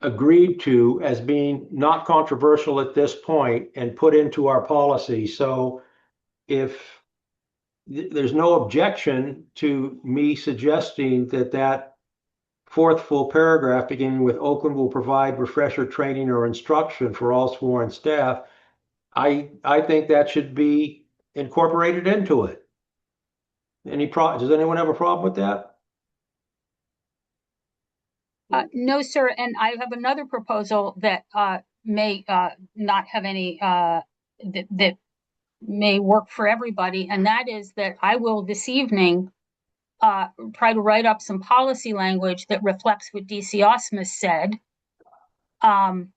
agreed to as being not controversial at this point and put into our policy. So if there's no objection to me suggesting that fourth full paragraph beginning with Oakland will provide refresher training or instruction for all sworn staff. I think that should be incorporated into it. Does anyone have a problem with that? No, sir. And I have another proposal that may not have any that may work for everybody, and that is that I will this evening try to write up some policy language that reflects what DC Osmus said, and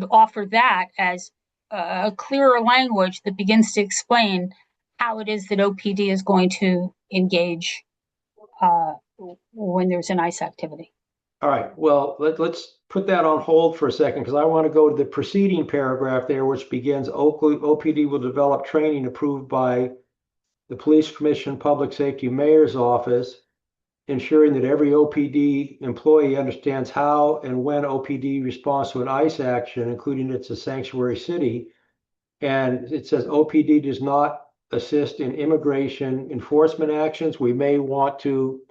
offer that as a clearer language that begins to explain how it is that OPD is going to engage when there's an ICE activity. All right, well, let's put that on hold for a second because I want to go to the preceding paragraph there, which begins OPD will develop training approved by the Police Commission Public Safety Mayor's Office, ensuring that every OPD employee understands how and when OPD responds to an ICE action, including it's a sanctuary city. And it says OPD does not assist in immigration enforcement actions. We may want to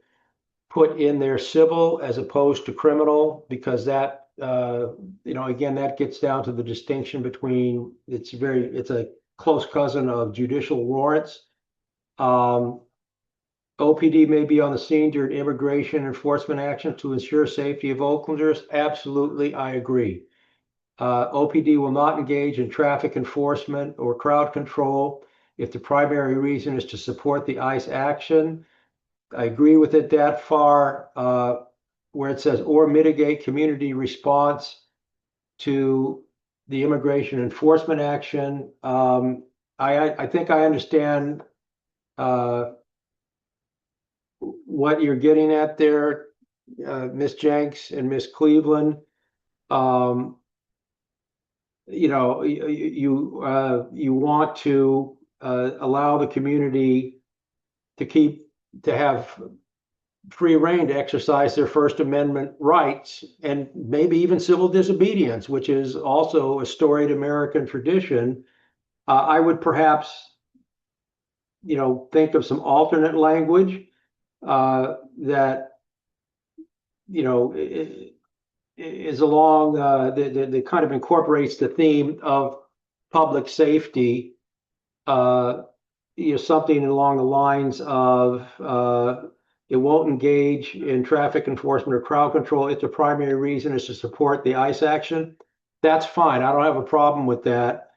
put in there civil as opposed to criminal because that, again, that gets down to the distinction between, it's a close cousin of judicial warrants. OPD may be on the scene during immigration enforcement actions to ensure safety of Oaklanders. Absolutely, I agree. OPD will not engage in traffic enforcement or crowd control if the primary reason is to support the ICE action. I agree with it that far, where it says, or mitigate community response to the immigration enforcement action. I think I understand what you're getting at there, Ms. Jenks and Ms. Cleveland. You want to allow the community to have free reign to exercise their First Amendment rights and maybe even civil disobedience, which is also a storied American tradition. I would perhaps, think of some alternate language that, is along that kind of incorporates the theme of public safety. Something along the lines of it won't engage in traffic enforcement or crowd control if the primary reason is to support the ICE action. That's fine. I don't have a problem with that.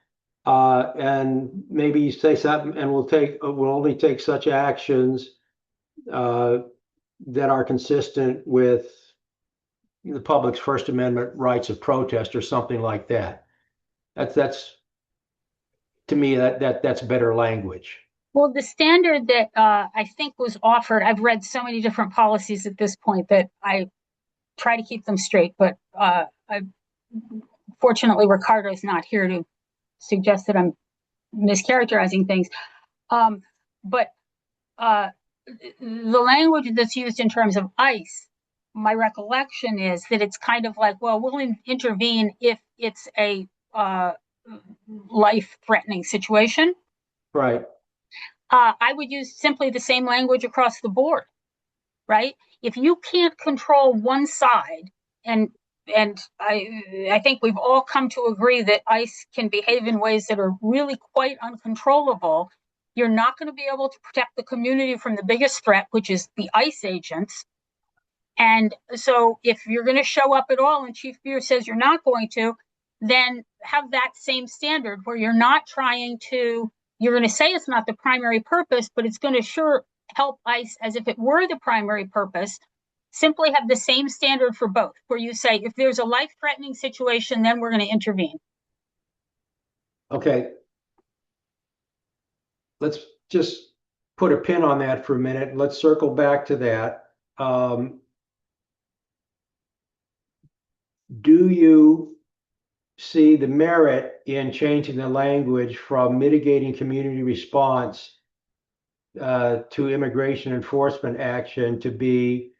And maybe you say something, and we'll only take such actions that are consistent with the public's First Amendment rights of protest or something like that. That's to me that's better language. Well, the standard that I think was offered, I've read so many different policies at this point that I try to keep them straight, but fortunately Ricardo is not here to suggest that I'm mischaracterizing things. But the language that's used in terms of ICE, my recollection is that it's kind of like, well, we'll intervene if it's a life-threatening situation. Right. I would use simply the same language across the board, right? If you can't control one side, and I think we've all come to agree that ICE can behave in ways that are really quite uncontrollable, you're not going to be able to protect the community from the biggest threat, which is the ICE agents. And so if you're going to show up at all and Chief Beer says you're not going to, then have that same standard where you're going to say it's not the primary purpose, but it's going to sure help ICE as if it were the primary purpose. Simply have the same standard for both, where you say, if there's a life-threatening situation, then we're going to intervene. Okay. Let's just put a pin on that for a minute. Let's circle back to that. Do you see the merit in changing the language from mitigating community response to immigration enforcement action to be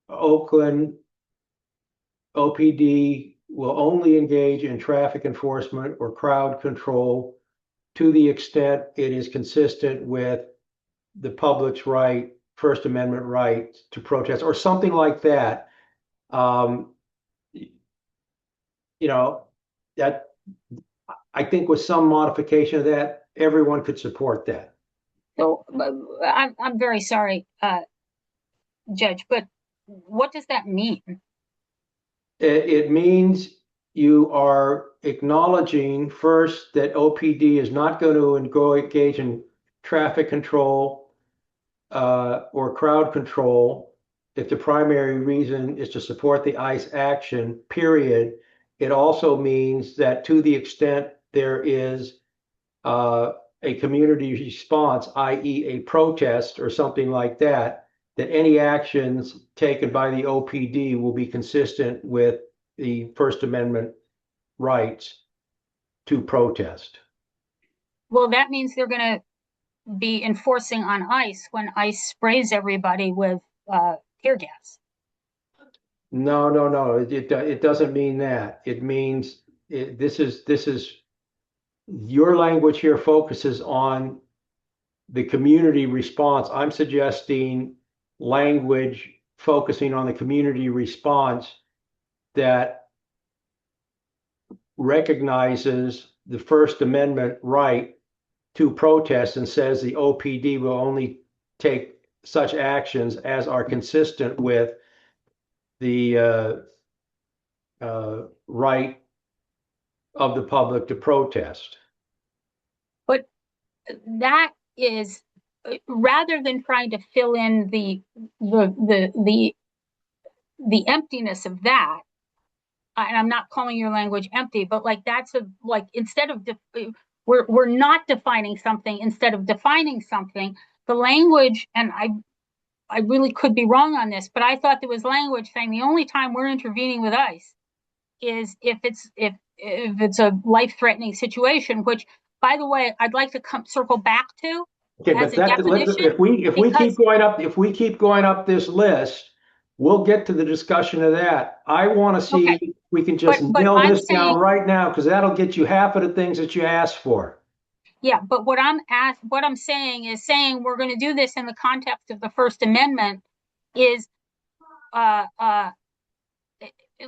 Oakland OPD will only engage in traffic enforcement or crowd control to the extent it is consistent with the public's right, First Amendment right to protest, or something like that. You know, that I think with some modification of that, everyone could support that. So I'm very sorry, Judge, but what does that mean? It means you are acknowledging first that OPD is not going to engage in traffic control or crowd control if the primary reason is to support the ICE action, period. It also means that to the extent there is a community response, i.e. a protest or something like that, that any actions taken by the OPD will be consistent with the First Amendment rights to protest. Well, that means they're going to be enforcing on ICE when ICE sprays everybody with tear gas. No. It doesn't mean that. It means this is your language here focuses on the community response. I'm suggesting language focusing on the community response that recognizes the First Amendment right to protest and says the OPD will only take such actions as are consistent with the right of the public to protest. But that is, rather than trying to fill in the emptiness of that, and I'm not calling your language empty, but like that's like instead of we're not defining something instead of defining something, the language, and I really could be wrong on this, but I thought there was language saying the only time we're intervening with ICE is if it's a life-threatening situation, which, by the way, I'd like to circle back to Okay, as but a that definition. if we keep going up this list, we'll get to the discussion of that. I want to see if we can just nail this down right now, because that'll get you half of the things that you asked for. Yeah, but what I'm saying is saying we're going to do this in the context of the First Amendment is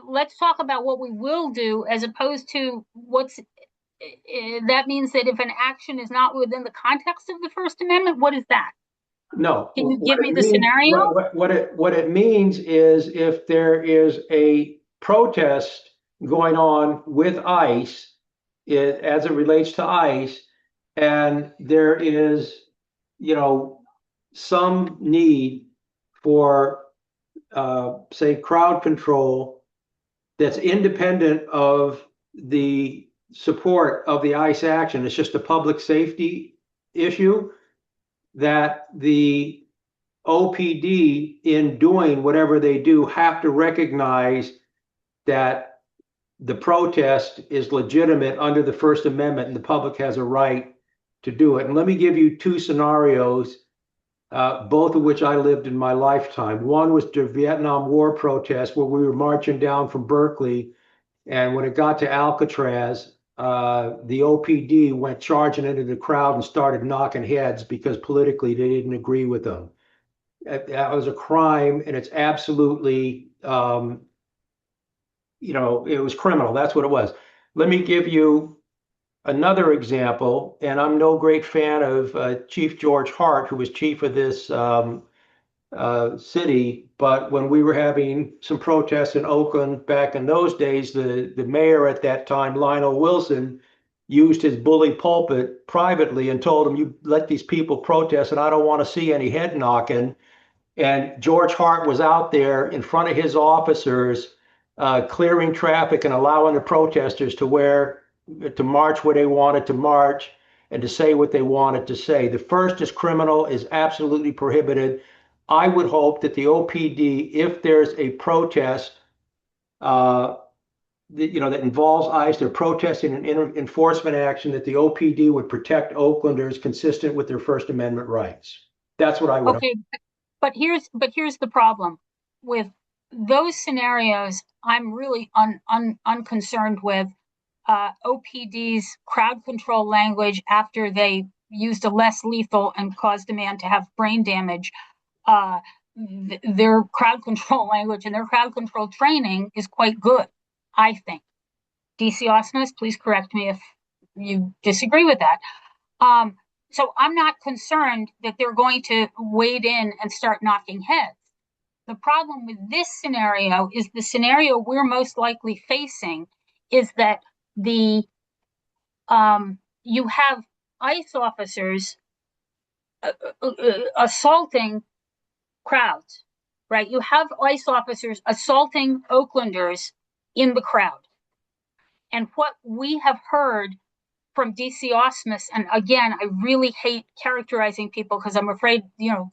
let's talk about what we will do as opposed to what's that means that if an action is not within the context of the First Amendment, what is that? No. Can you give me the scenario? What it means is if there is a protest going on with ICE, as it relates to ICE, and there is, some need for, say, crowd control that's independent of the support of the ICE action. It's just a public safety issue that the OPD, in doing whatever they do, have to recognize that the protest is legitimate under the First Amendment and the public has a right to do it. And let me give you two scenarios, both of which I lived in my lifetime. One was the Vietnam War protest where we were marching down from Berkeley, and when it got to Alcatraz, the OPD went charging into the crowd and started knocking heads because politically they didn't agree with them. That was a crime, and it's absolutely, it was criminal. That's what it was. Let me give you another example, and I'm no great fan of Chief George Hart, who was chief of this city, but when we were having some protests in Oakland back in those days, the mayor at that time, Lionel Wilson, used his bully pulpit privately and told him, "You let these people protest, and I don't want to see any head knocking." And George Hart was out there in front of his officers, clearing traffic and allowing the protesters to march where they wanted to march and to say what they wanted to say. The first is criminal, is absolutely prohibited. I would hope that the OPD, if there's a protest, that involves ICE, they're protesting an enforcement action, that the OPD would protect Oaklanders consistent with their First Amendment rights. That's what I would hope. But here's the problem with those scenarios, I'm really unconcerned with. OPD's crowd control language after they used a less lethal and caused a man to have brain damage. Their crowd control language and their crowd control training is quite good, I think. DC Osmus, please correct me if you disagree with that. So I'm not concerned that they're going to wade in and start knocking heads. The problem with this scenario is the scenario we're most likely facing is that the you have ICE officers assaulting crowds, right? You have ICE officers assaulting Oaklanders in the crowd. And what we have heard from DC Osmus, and again, I really hate characterizing people because I'm afraid,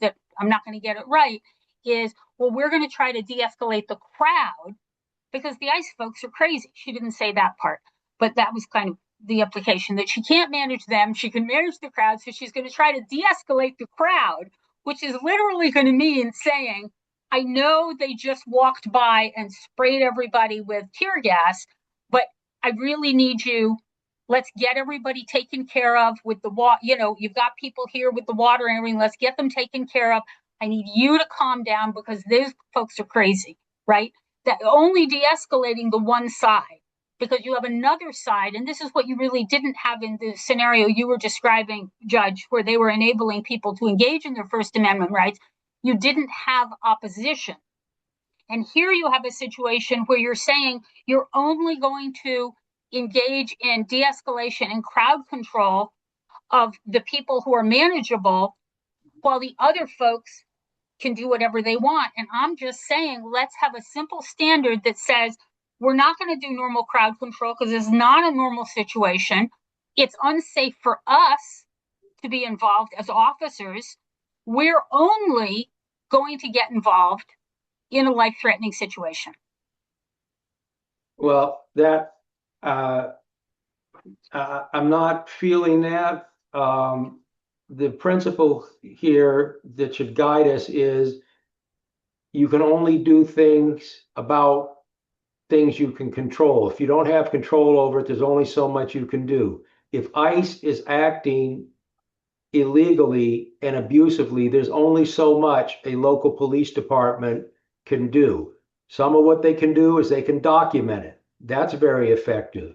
that I'm not going to get it right, is, well, we're going to try to de-escalate the crowd because the ICE folks are crazy. She didn't say that part, but that was kind of the implication, that she can't manage them. She can manage the crowd. So she's going to try to de-escalate the crowd, which is literally going to mean saying, I know they just walked by and sprayed everybody with tear gas, but I really need you. Let's get everybody taken care of with the water. You've got people here with the water and everything. Let's get them taken care of. I need you to calm down because those folks are crazy, right? That only de-escalating the one side, because you have another side, and this is what you really didn't have in the scenario you were describing, Judge, where they were enabling people to engage in their First Amendment rights. You didn't have opposition. And here you have a situation where you're saying you're only going to engage in de-escalation and crowd control of the people who are manageable, while the other folks can do whatever they want. And I'm just saying, let's have a simple standard that says we're not going to do normal crowd control because it's not a normal situation. It's unsafe for us to be involved as officers. We're only going to get involved in a life-threatening situation. Well, that I'm not feeling that. The principle here that should guide us is you can only do things about things you can control. If you don't have control over it, there's only so much you can do. If ICE is acting illegally and abusively, there's only so much a local police department can do. Some of what they can do is they can document it. That's very effective.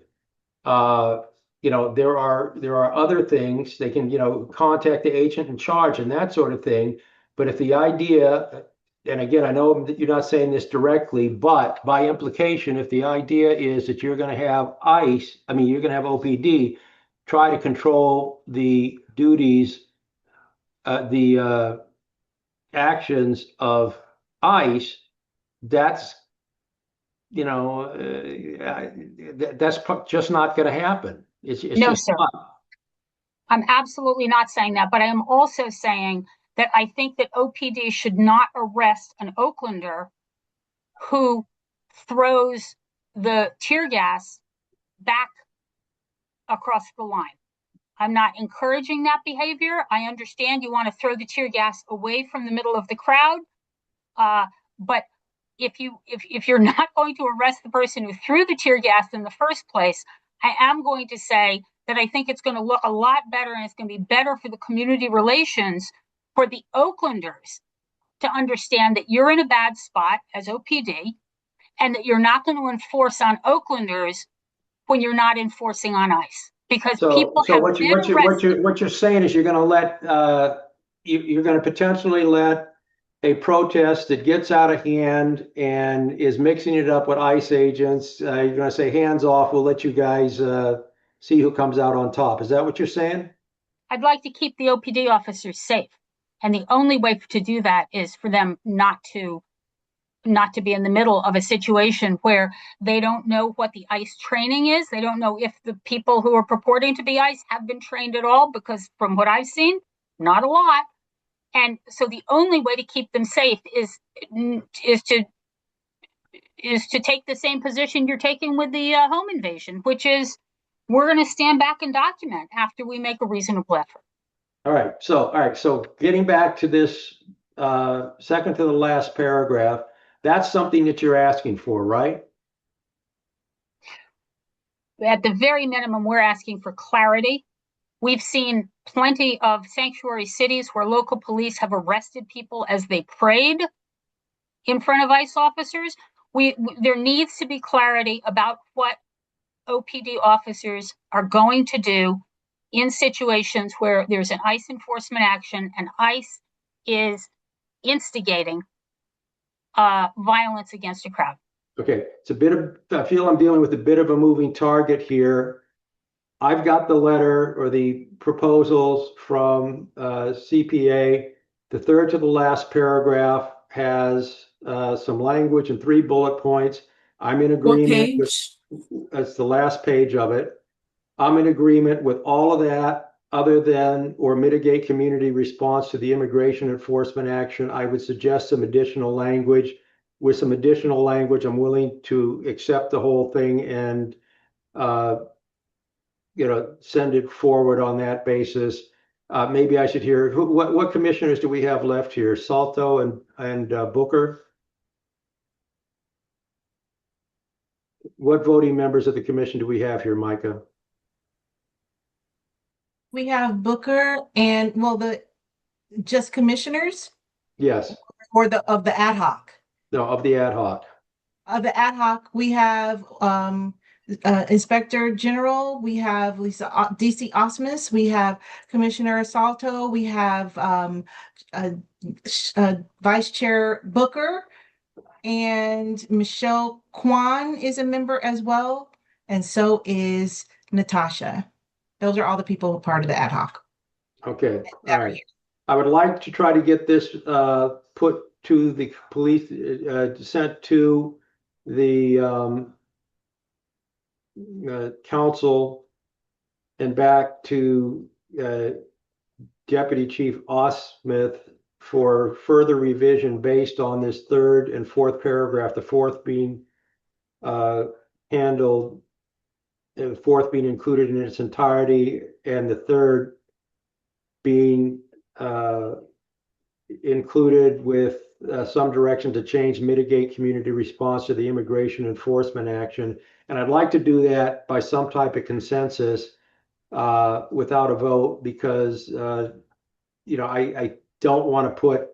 There are other things they can, contact the agent in charge and that sort of thing. But if the idea, and again, I know that you're not saying this directly, but by implication, if the idea is that you're going to have ICE, you're going to have OPD try to control the duties, the actions of ICE, that's that's just not going to happen. It's No, just sir. not. I'm absolutely not saying that, but I am also saying that I think that OPD should not arrest an Oaklander who throws the tear gas back across the line. I'm not encouraging that behavior. I understand you want to throw the tear gas away from the middle of the crowd, but if you're not going to arrest the person who threw the tear gas in the first place, I am going to say that I think it's going to look a lot better, and it's going to be better for the community relations for the Oaklanders to understand that you're in a bad spot as OPD, and that you're not going to enforce on Oaklanders when you're not enforcing on ICE, because people have been arrested. What you're saying is you're going to let you're going to potentially let a protest that gets out of hand and is mixing it up with ICE agents. You're going to say, hands off. We'll let you guys see who comes out on top. Is that what you're saying? I'd like to keep the OPD officers safe, and the only way to do that is for them not to be in the middle of a situation where they don't know what the ICE training is. They don't know if the people who are purporting to be ICE have been trained at all, because from what I've seen, not a lot. And so the only way to keep them safe is to take the same position you're taking with the home invasion, which is we're going to stand back and document after we make a reasonable effort. All right. So getting back to this second to the last paragraph, That's something that you're asking for, right? At the very minimum, we're asking for clarity. We've seen plenty of sanctuary cities where local police have arrested people as they prayed in front of ICE officers. There needs to be clarity about what OPD officers are going to do in situations where there's an ICE enforcement action and ICE is instigating violence against a crowd. Okay, I feel I'm dealing with a bit of a moving target here. I've got the letter or the proposals from CPA. The third to the last paragraph has some language and 3 bullet points. I'm in What agreement with, page? that's the last page of it. I'm in agreement with all of that other than or mitigate community response to the immigration enforcement action. I would suggest some additional language. With some additional language, I'm willing to accept the whole thing and send it forward on that basis. Maybe I should hear what commissioners do we have left here? Salto and Booker. What voting members of the commission do we have here, Micah? We have Booker and just commissioners Yes. or of the ad hoc. No, of the ad hoc. Of the ad hoc, we have Inspector General, we have Lisa DC Osmus, we have Commissioner Salto, we have Vice Chair Booker, and Michelle Kwan is a member as well, and so is Natasha. Those are all the people who are part of the ad hoc. Okay, all right. I would like to try to get this put to the police, sent to the council and back to Deputy Chief Osmith for further revision based on this third and fourth paragraph, the fourth being handled, and the fourth being included in its entirety, and the third being included with some direction to change, mitigate community response to the immigration enforcement action. And I'd like to do that by some type of consensus without a vote because, I don't want to put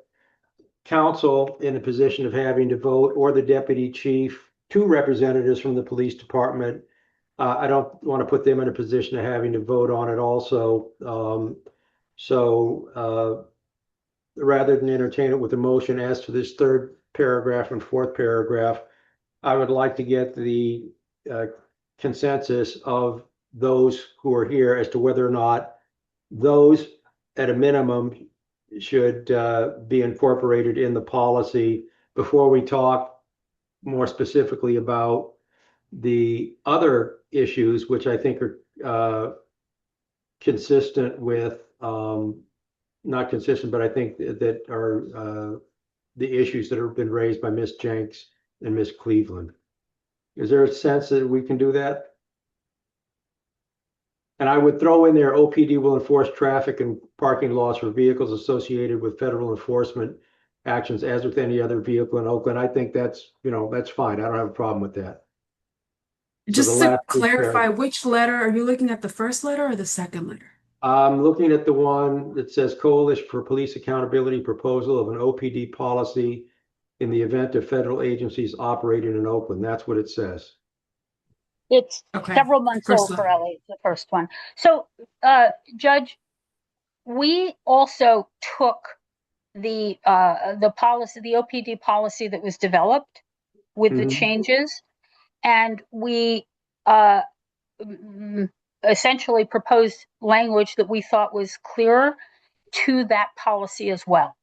council in a position of having to vote or the deputy chief, 2 representatives from the police department. I don't want to put them in a position of having to vote on it also. Rather than entertain it with a motion as to this third paragraph and fourth paragraph, I would like to get the consensus of those who are here as to whether or not those at a minimum should be incorporated in the policy before we talk more specifically about the other issues, which I think are consistent with not consistent, but I think that are the issues that have been raised by Ms. Jenks and Ms. Cleveland. Is there a sense that we can do that? And I would throw in there, OPD will enforce traffic and parking laws for vehicles associated with federal enforcement actions as with any other vehicle in Oakland. I think that's fine. I don't have a problem with that. Just to clarify, which letter are you looking at, the first letter or the second letter? I'm looking at the one that says Coalition for Police Accountability proposal of an OPD policy in the event of federal agencies operating in Oakland. That's what it says. It's several months old for LA, the first one. So, Judge, we also took the policy, the OPD policy that was developed with the changes, and we essentially proposed language that we thought was clearer to that policy as well.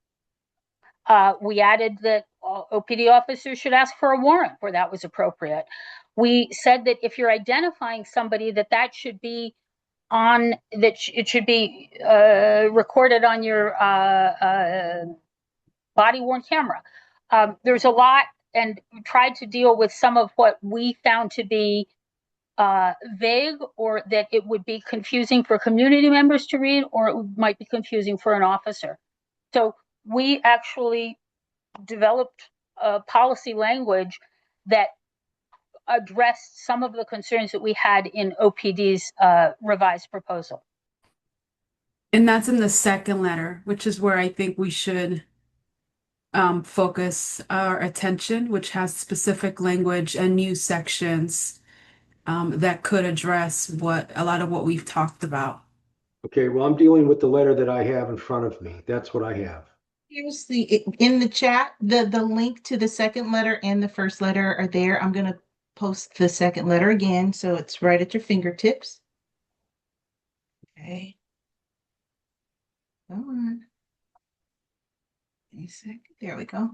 We added that OPD officers should ask for a warrant where that was appropriate. We said that if you're identifying somebody, that should be it should be recorded on your body-worn camera. There's a lot, and tried to deal with some of what we found to be vague, or that it would be confusing for community members to read, or it might be confusing for an officer. So we actually developed policy language that addressed some of the concerns that we had in OPD's revised proposal. And that's in the second letter, which is where I think we should focus our attention, which has specific language and new sections that could address a lot of what we've talked about. Okay, well, I'm dealing with the letter that I have in front of me. That's what I have. Here's in the chat, the link to the second letter and the first letter are there. I'm gonna post the second letter again, so it's right at your fingertips. Okay. Come on. A second. There we go.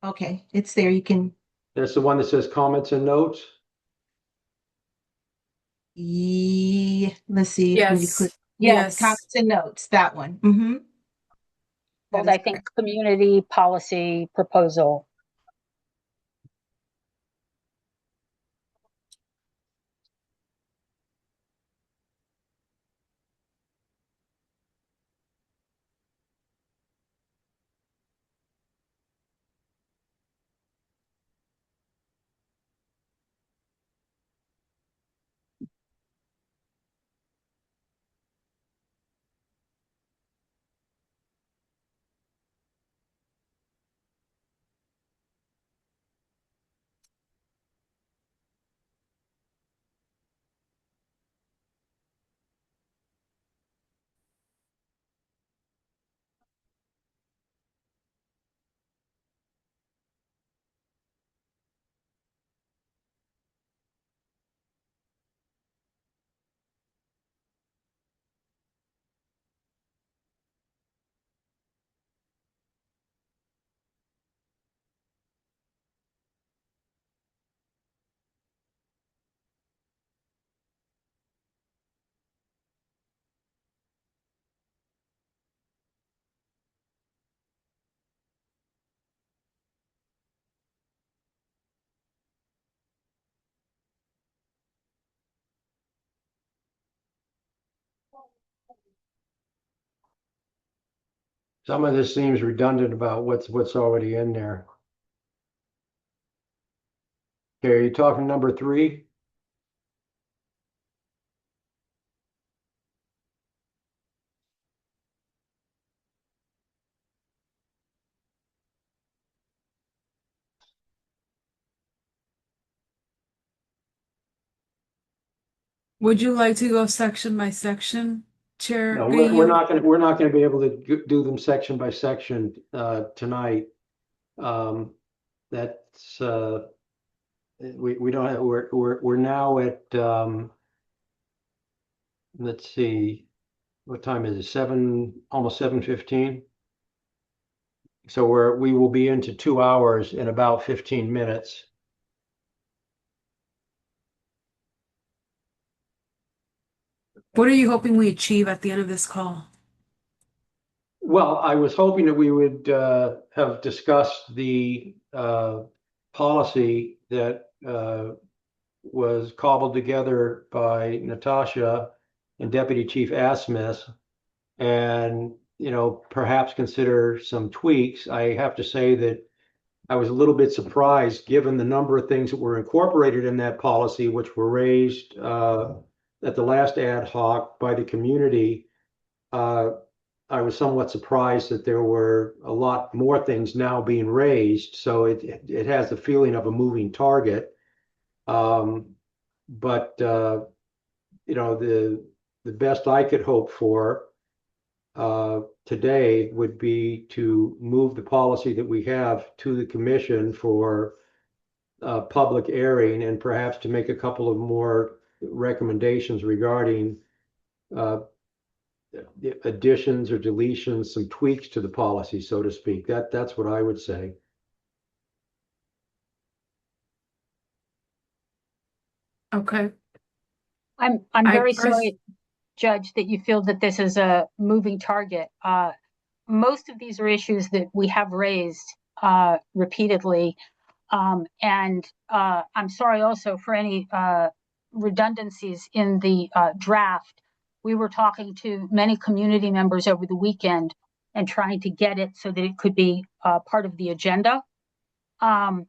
Okay, it's there. You can. That's the one that says comments and notes. Yeah, let's see if when you click. Yes. Comments and notes. That one. Mm-hmm. Called, I think, community policy proposal. Some of this seems redundant about what's already in there. Okay, are you talking number 3? Would you like to go section by section, Chair? No, we're not gonna be able to do them section by section tonight. That's we don't have, we're now at let's see, what time is it? 7, almost 7:15. So we will be into 2 hours in about 15 minutes. What are you hoping we achieve at the end of this call? Well, I was hoping that we would have discussed the policy that was cobbled together by Natasha and Deputy Chief Asmus, and perhaps consider some tweaks. I have to say that I was a little bit surprised, given the number of things that were incorporated in that policy, which were raised at the last ad hoc by the community. I was somewhat surprised that there were a lot more things now being raised, so it has the feeling of a moving target. But the best I could hope for today would be to move the policy that we have to the commission for public airing, and perhaps to make a couple of more recommendations regarding additions or deletions, some tweaks to the policy, so to speak. That's what I would say. Okay. I'm very sorry, Judge, that you feel that this is a moving target. Most of these are issues that we have raised repeatedly. And I'm sorry also for any redundancies in the draft. We were talking to many community members over the weekend and trying to get it so that it could be part of the agenda. But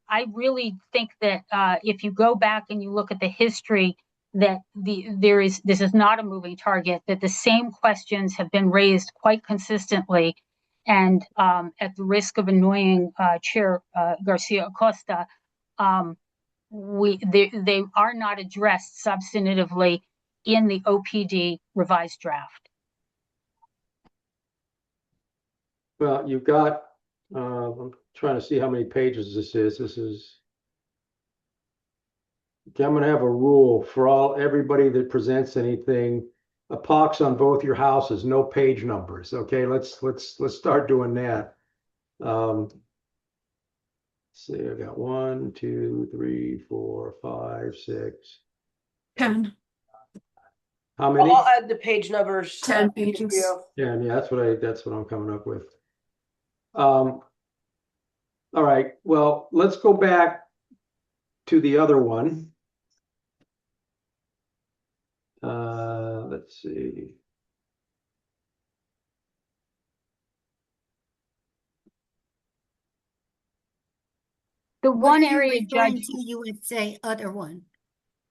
I really think that if you go back and you look at the history, that this is not a moving target, that the same questions have been raised quite consistently. And at the risk of annoying Chair Garcia Acosta, they are not addressed substantively in the OPD revised draft. Well, you've got, I'm trying to see how many pages this is. Okay, I'm gonna have a rule for everybody that presents anything, a pox on both your houses, no page numbers. Okay, let's start doing that. Let's see, I got 1, 2, 3, 4, 5, 6. 10. How many? I'll add the page numbers. 10 pages. Yeah, that's what I'm coming up with. All right, well, let's go back to the other one. Let's see. The What one are you area, referring Judge, to, you would say other one?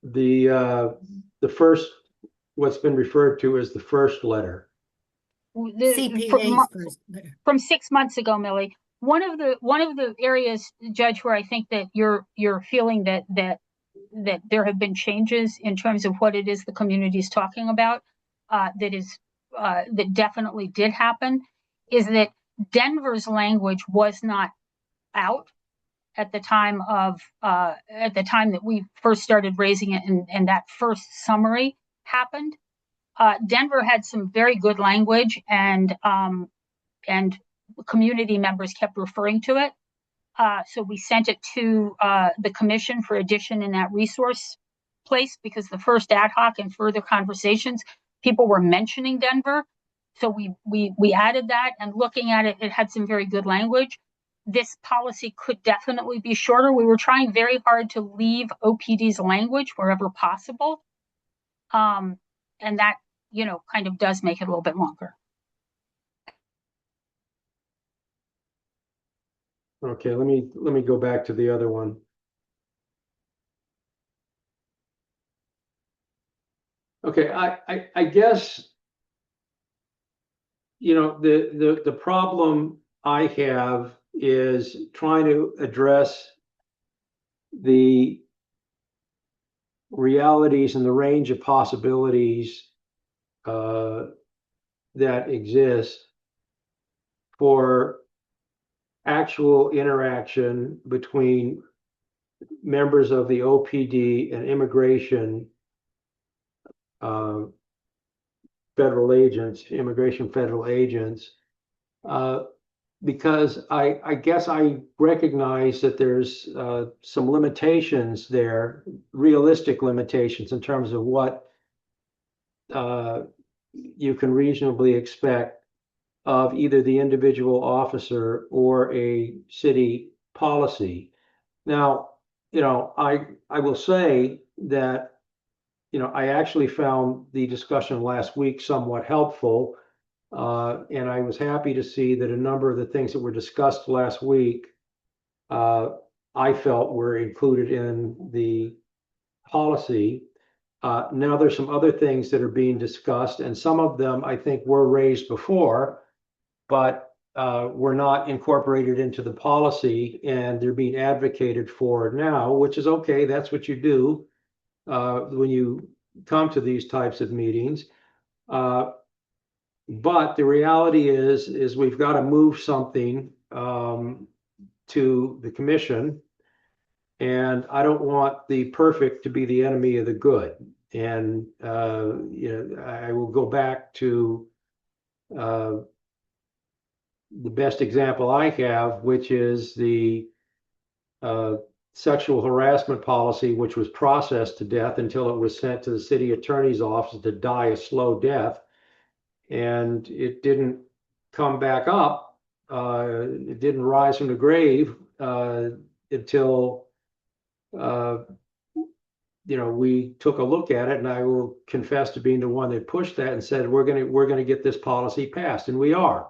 The first, what's been referred to as the first letter. CPA's first letter. from 6 months ago, Millie. One of the areas, Judge, where I think that you're feeling that there have been changes in terms of what it is the community is talking about, that definitely did happen, is that Denver's language was not out at the time that we first started raising it, and that first summary happened. Denver had some very good language, and community members kept referring to it. So we sent it to the commission for addition in that resource place, because the first ad hoc and further conversations, people were mentioning Denver. So we added that, and looking at it, it had some very good language. This policy could definitely be shorter. We were trying very hard to leave OPD's language wherever possible. And that, kind of does make it a little bit longer. Okay, let me go back to the other one. Okay, I guess, the problem I have is trying to address the realities and the range of possibilities that exist for actual interaction between members of the OPD and immigration immigration federal agents, because I guess I recognize that there's some limitations there, realistic limitations in terms of what you can reasonably expect of either the individual officer or a city policy. Now, I will say that, I actually found the discussion last week somewhat helpful. And I was happy to see that a number of the things that were discussed last week, I felt were included in the policy. Now there's some other things that are being discussed, and some of them I think were raised before, but were not incorporated into the policy, and they're being advocated for now, which is okay. That's what you do when you come to these types of meetings. But the reality is we've got to move something to the commission, and I don't want the perfect to be the enemy of the good. And I will go back to the best example I have, which is the sexual harassment policy, which was processed to death until it was sent to the city attorney's office to die a slow death. And it didn't come back up. It didn't rise from the grave until we took a look at it, and I will confess to being the one that pushed that and said, we're gonna get this policy passed, and we are.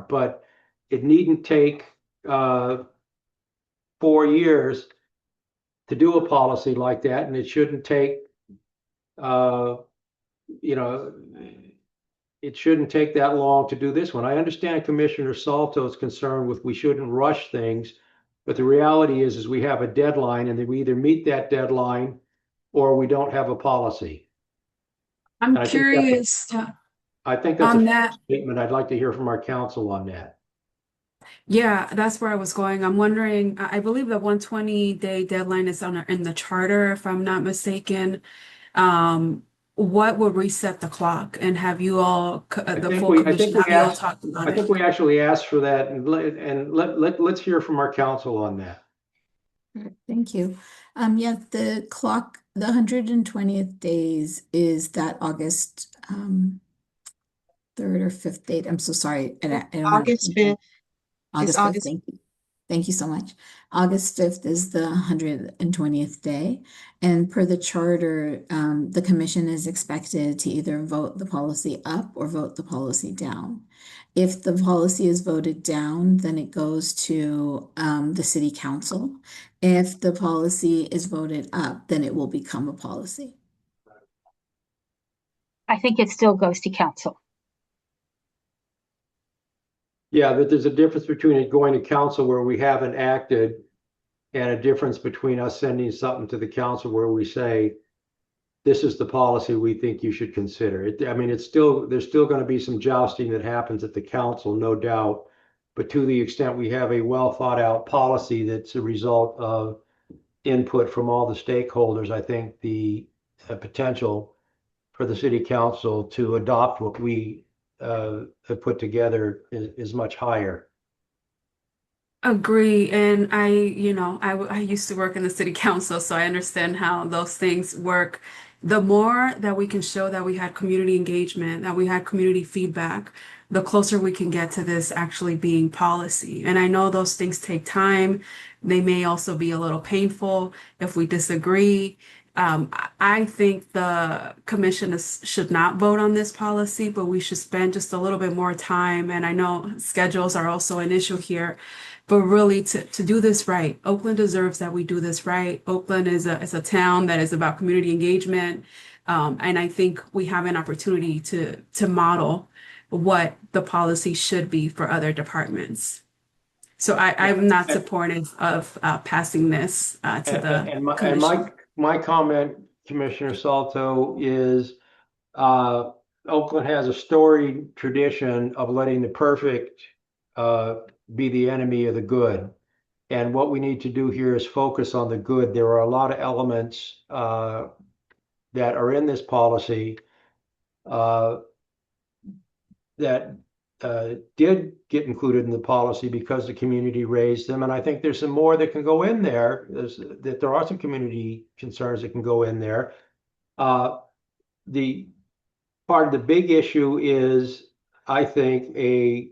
But it needn't take 4 years to do a policy like that, and it shouldn't take uh, you know, it shouldn't take that long to do this one. I understand Commissioner Salto's concern with we shouldn't rush things, but the reality is we have a deadline, and we either meet that deadline or we don't have a policy. I'm And curious I think that's a on fair that. statement. I'd like to hear from our council on that. Yeah, that's where I was going. I'm wondering, I believe the 120-day deadline is in the charter, if I'm not mistaken. What would reset the clock? And have you all, the full commission, have you all talked about I think it? we actually asked for that, and let's hear from our council on that. Thank you. Yeah, the clock, the 120th days is that August 3rd or 5th date. I'm so sorry. I don't have August 5th. August 5th. Thank you. Thank you so much. August 5th is the 120th day. And per the charter, the commission is expected to either vote the policy up or vote the policy down. If the policy is voted down, then it goes to the city council. If the policy is voted up, then it will become a policy. I think it still goes to council. Yeah, that there's a difference between it going to council where we haven't acted, and a difference between us sending something to the council where we say, this is the policy we think you should consider. I mean, there's still going to be some jousting that happens at the council, no doubt. But to the extent we have a well thought out policy that's a result of input from all the stakeholders, I think the potential for the city council to adopt what we have put together is much higher. Agree. And I used to work in the city council, so I understand how those things work. The more that we can show that we had community engagement, that we had community feedback, the closer we can get to this actually being policy. And I know those things take time. They may also be a little painful if we disagree. I think the commission should not vote on this policy, but we should spend just a little bit more time. And I know schedules are also an issue here, but really to do this right. Oakland deserves that we do this right. Oakland is a town that is about community engagement. And I think we have an opportunity to model what the policy should be for other departments. So I'm not supportive of passing this to the commission. My comment, Commissioner Salto, is Oakland has a storied tradition of letting the perfect be the enemy of the good. And what we need to do here is focus on the good. There are a lot of elements that are in this policy that did get included in the policy because the community raised them. And I think there's some more that can go in there. There are some community concerns that can go in there. The part of the big issue is, I think, a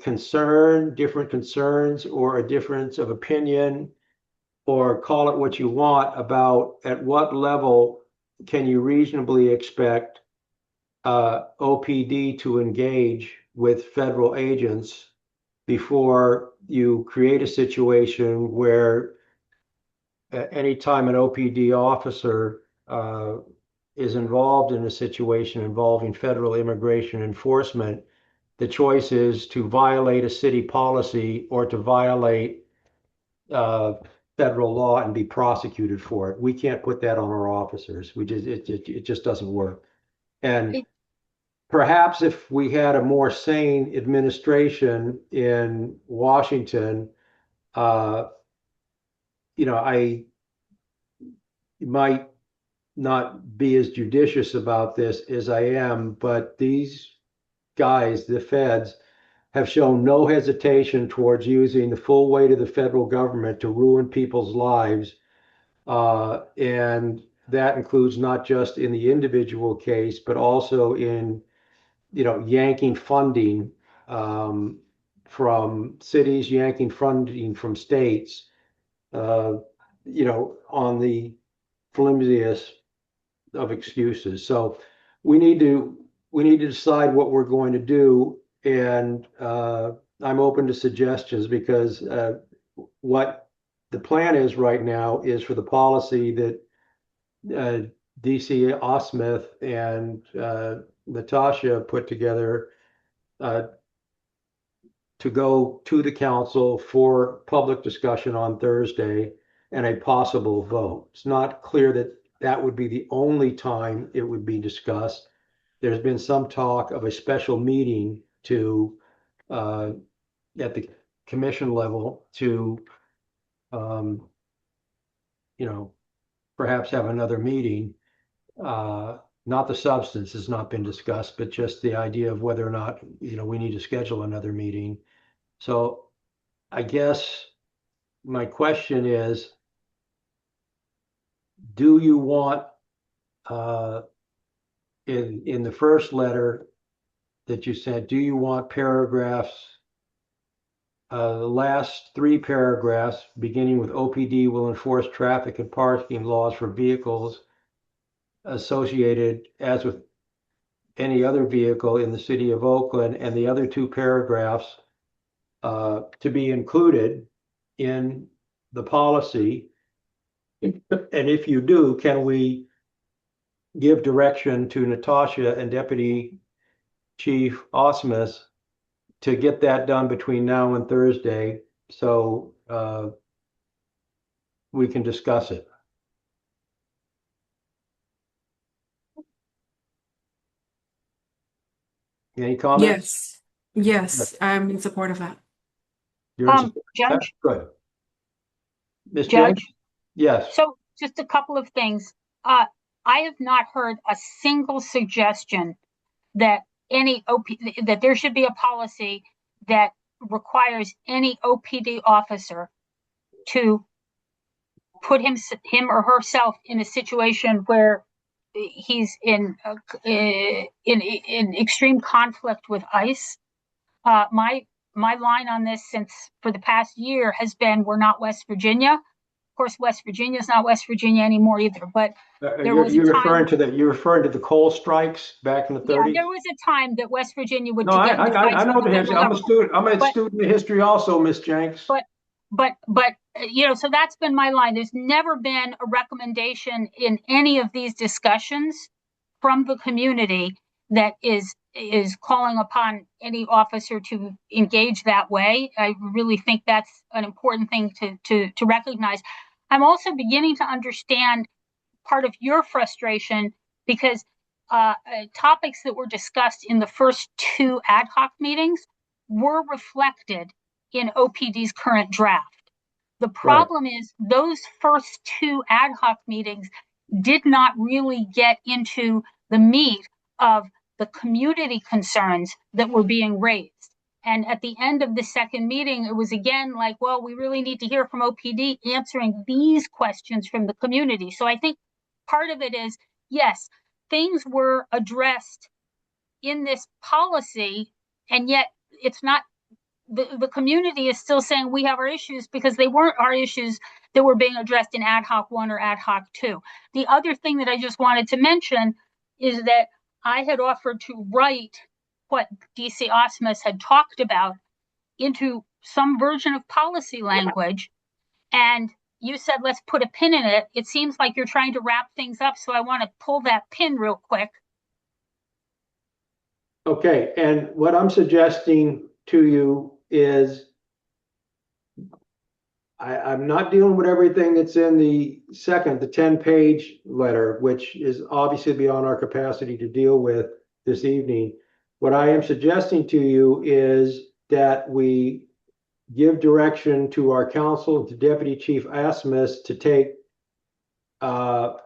concern, different concerns, or a difference of opinion, or call it what you want, about at what level can you reasonably expect OPD to engage with federal agents before you create a situation where anytime an OPD officer is involved in a situation involving federal immigration enforcement, the choice is to violate a city policy or to violate federal law and be prosecuted for it. We can't put that on our officers. It just doesn't work. And perhaps if we had a more sane administration in Washington, I might not be as judicious about this as I am, but these guys, the feds, have shown no hesitation towards using the full weight of the federal government to ruin people's lives. And that includes not just in the individual case, but also in, yanking funding from cities, yanking funding from states. on the flimsiest of excuses. So we need to decide what we're going to do, and I'm open to suggestions because what the plan is right now is for the policy that DC Osmith and Natasha put together to go to the council for public discussion on Thursday and a possible vote. It's not clear that that would be the only time it would be discussed. There's been some talk of a special meeting to at the commission level to perhaps have another meeting. Not the substance has not been discussed, but just the idea of whether or not we need to schedule another meeting. So I guess my question is, do you want in the first letter that you sent, do you want paragraphs, the last 3 paragraphs, beginning with OPD will enforce traffic and parking laws for vehicles associated as with any other vehicle in the city of Oakland, and the other 2 paragraphs to be included in the policy? And if you do, can we give direction to Natasha and Deputy Chief Osmus to get that done between now and Thursday so we can discuss it? Any comments? Yes, I'm in support of that. You're in support of that? Judge, Good. Ms. Judge, James? Yes. so just a couple of things. I have not heard a single suggestion that that there should be a policy that requires any OPD officer to put him or herself in a situation where he's in extreme conflict with ICE. My line on this since for the past year has been, we're not West Virginia. Of course, West Virginia is not West Virginia anymore either. But there was a time. You're referring to the coal strikes back in the 30s? Yeah, there was a time that West Virginia would. No, I know the history. I'm a student. I'm a student of history also, Miss Jenks. But so that's been my line. There's never been a recommendation in any of these discussions from the community that is calling upon any officer to engage that way. I really think that's an important thing to recognize. I'm also beginning to understand part of your frustration because topics that were discussed in the first 2 ad hoc meetings were reflected in OPD's current draft. The problem is those first 2 ad hoc meetings did not really get into the meat of the community concerns that were being raised. And at the end of the second meeting, it was again like, well, we really need to hear from OPD answering these questions from the community. So I think part of it is, yes, things were addressed in this policy, and yet it's not, the community is still saying we have our issues because they weren't our issues that were being addressed in ad hoc 1 or ad hoc 2. The other thing that I just wanted to mention is that I had offered to write what DC Osmus had talked about into some version of policy language, and you said, let's put a pin in it. It seems like you're trying to wrap things up, so I want to pull that pin real quick. Okay, and what I'm suggesting to you is I'm not dealing with everything that's in the 10-page letter, which is obviously beyond our capacity to deal with this evening. What I am suggesting to you is that we give direction to our council, to Deputy Chief Asmus, to take the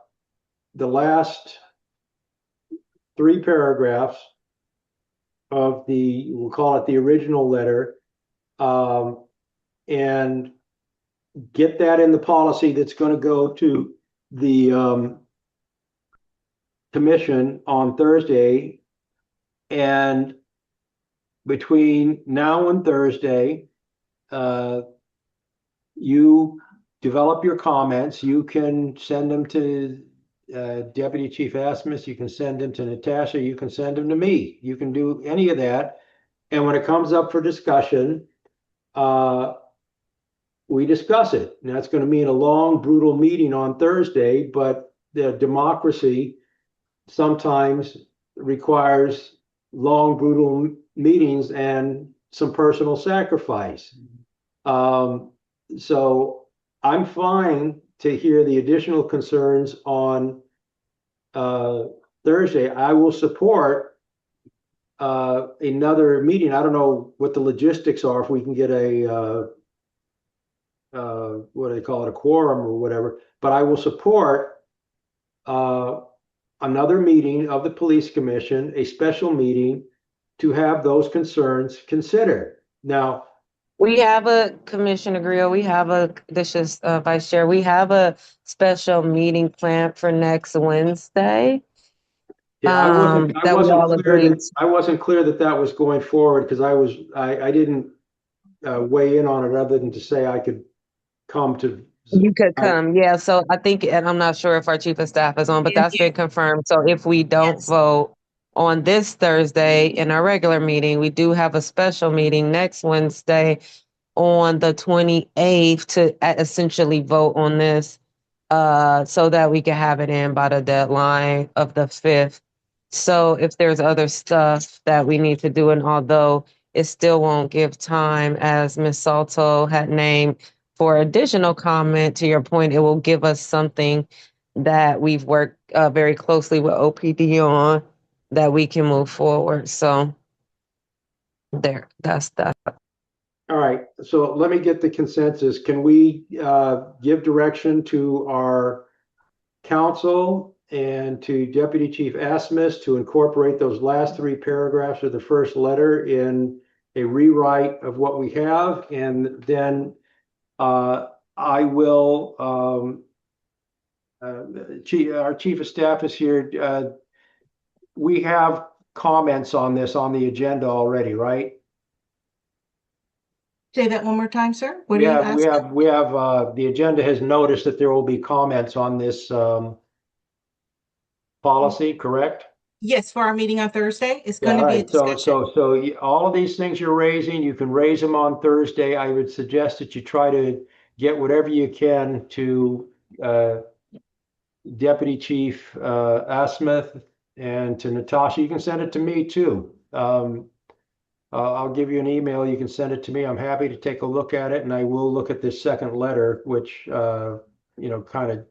last 3 paragraphs of we'll call it the original letter, and get that in the policy that's going to go to the commission on Thursday. And between now and Thursday, you develop your comments. You can send them to Deputy Chief Asmus. You can send them to Natasha. You can send them to me. You can do any of that. And when it comes up for discussion, we discuss it. And that's going to mean a long, brutal meeting on Thursday, but the democracy sometimes requires long, brutal meetings and some personal sacrifice. So I'm fine to hear the additional concerns on Thursday. I will support another meeting. I don't know what the logistics are, if we can get a what do they call it, a quorum or whatever, but I will support another meeting of the police commission, a special meeting to have those concerns considered. Now, We have a Commissioner Grill, this is Vice Chair, we have a special meeting planned for next Wednesday. yeah, That we all agreed. I wasn't clear that that was going forward because I didn't weigh in on it other than to say I could come to. You could come, yeah, so I think, and I'm not sure if our chief of staff is on, but that's been confirmed. So if we don't Yes. vote on this Thursday in our regular meeting, we do have a special meeting next Wednesday on the 28th to essentially vote on this, so that we can have it in by the deadline of the 5th. So if there's other stuff that we need to do, and although it still won't give time, as Ms. Salto had named, for additional comment, to your point, it will give us something that we've worked very closely with OPD on, that we can move forward. So that's that. All right, so let me get the consensus. Can we give direction to our council and to Deputy Chief Asmus to incorporate those last three paragraphs of the first letter in a rewrite of what we have? And then I will, our chief of staff is here. We have comments on this on the agenda already, right? Say that one more time, sir. What are you asking? We have, the agenda has noticed that there will be comments on this policy, correct? Yes, for our meeting on Thursday, it's Yeah, going all to be a right. So, discussion. all of these things you're raising, you can raise them on Thursday. I would suggest that you try to get whatever you can to Deputy Chief Asmuth and to Natasha. You can send it to me too. I'll give you an email. You can send it to me. I'm happy to take a look at it, and I will look at this second letter, which kind of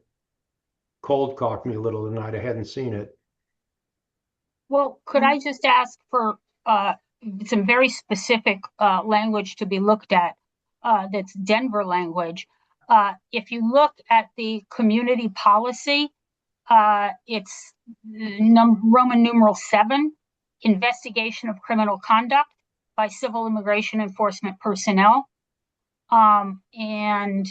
cold cocked me a little tonight. I hadn't seen it. Well, could I just ask for some very specific language to be looked at, that's Denver language? If you look at the community policy, it's Roman numeral 7, investigation of criminal conduct by civil immigration enforcement personnel. And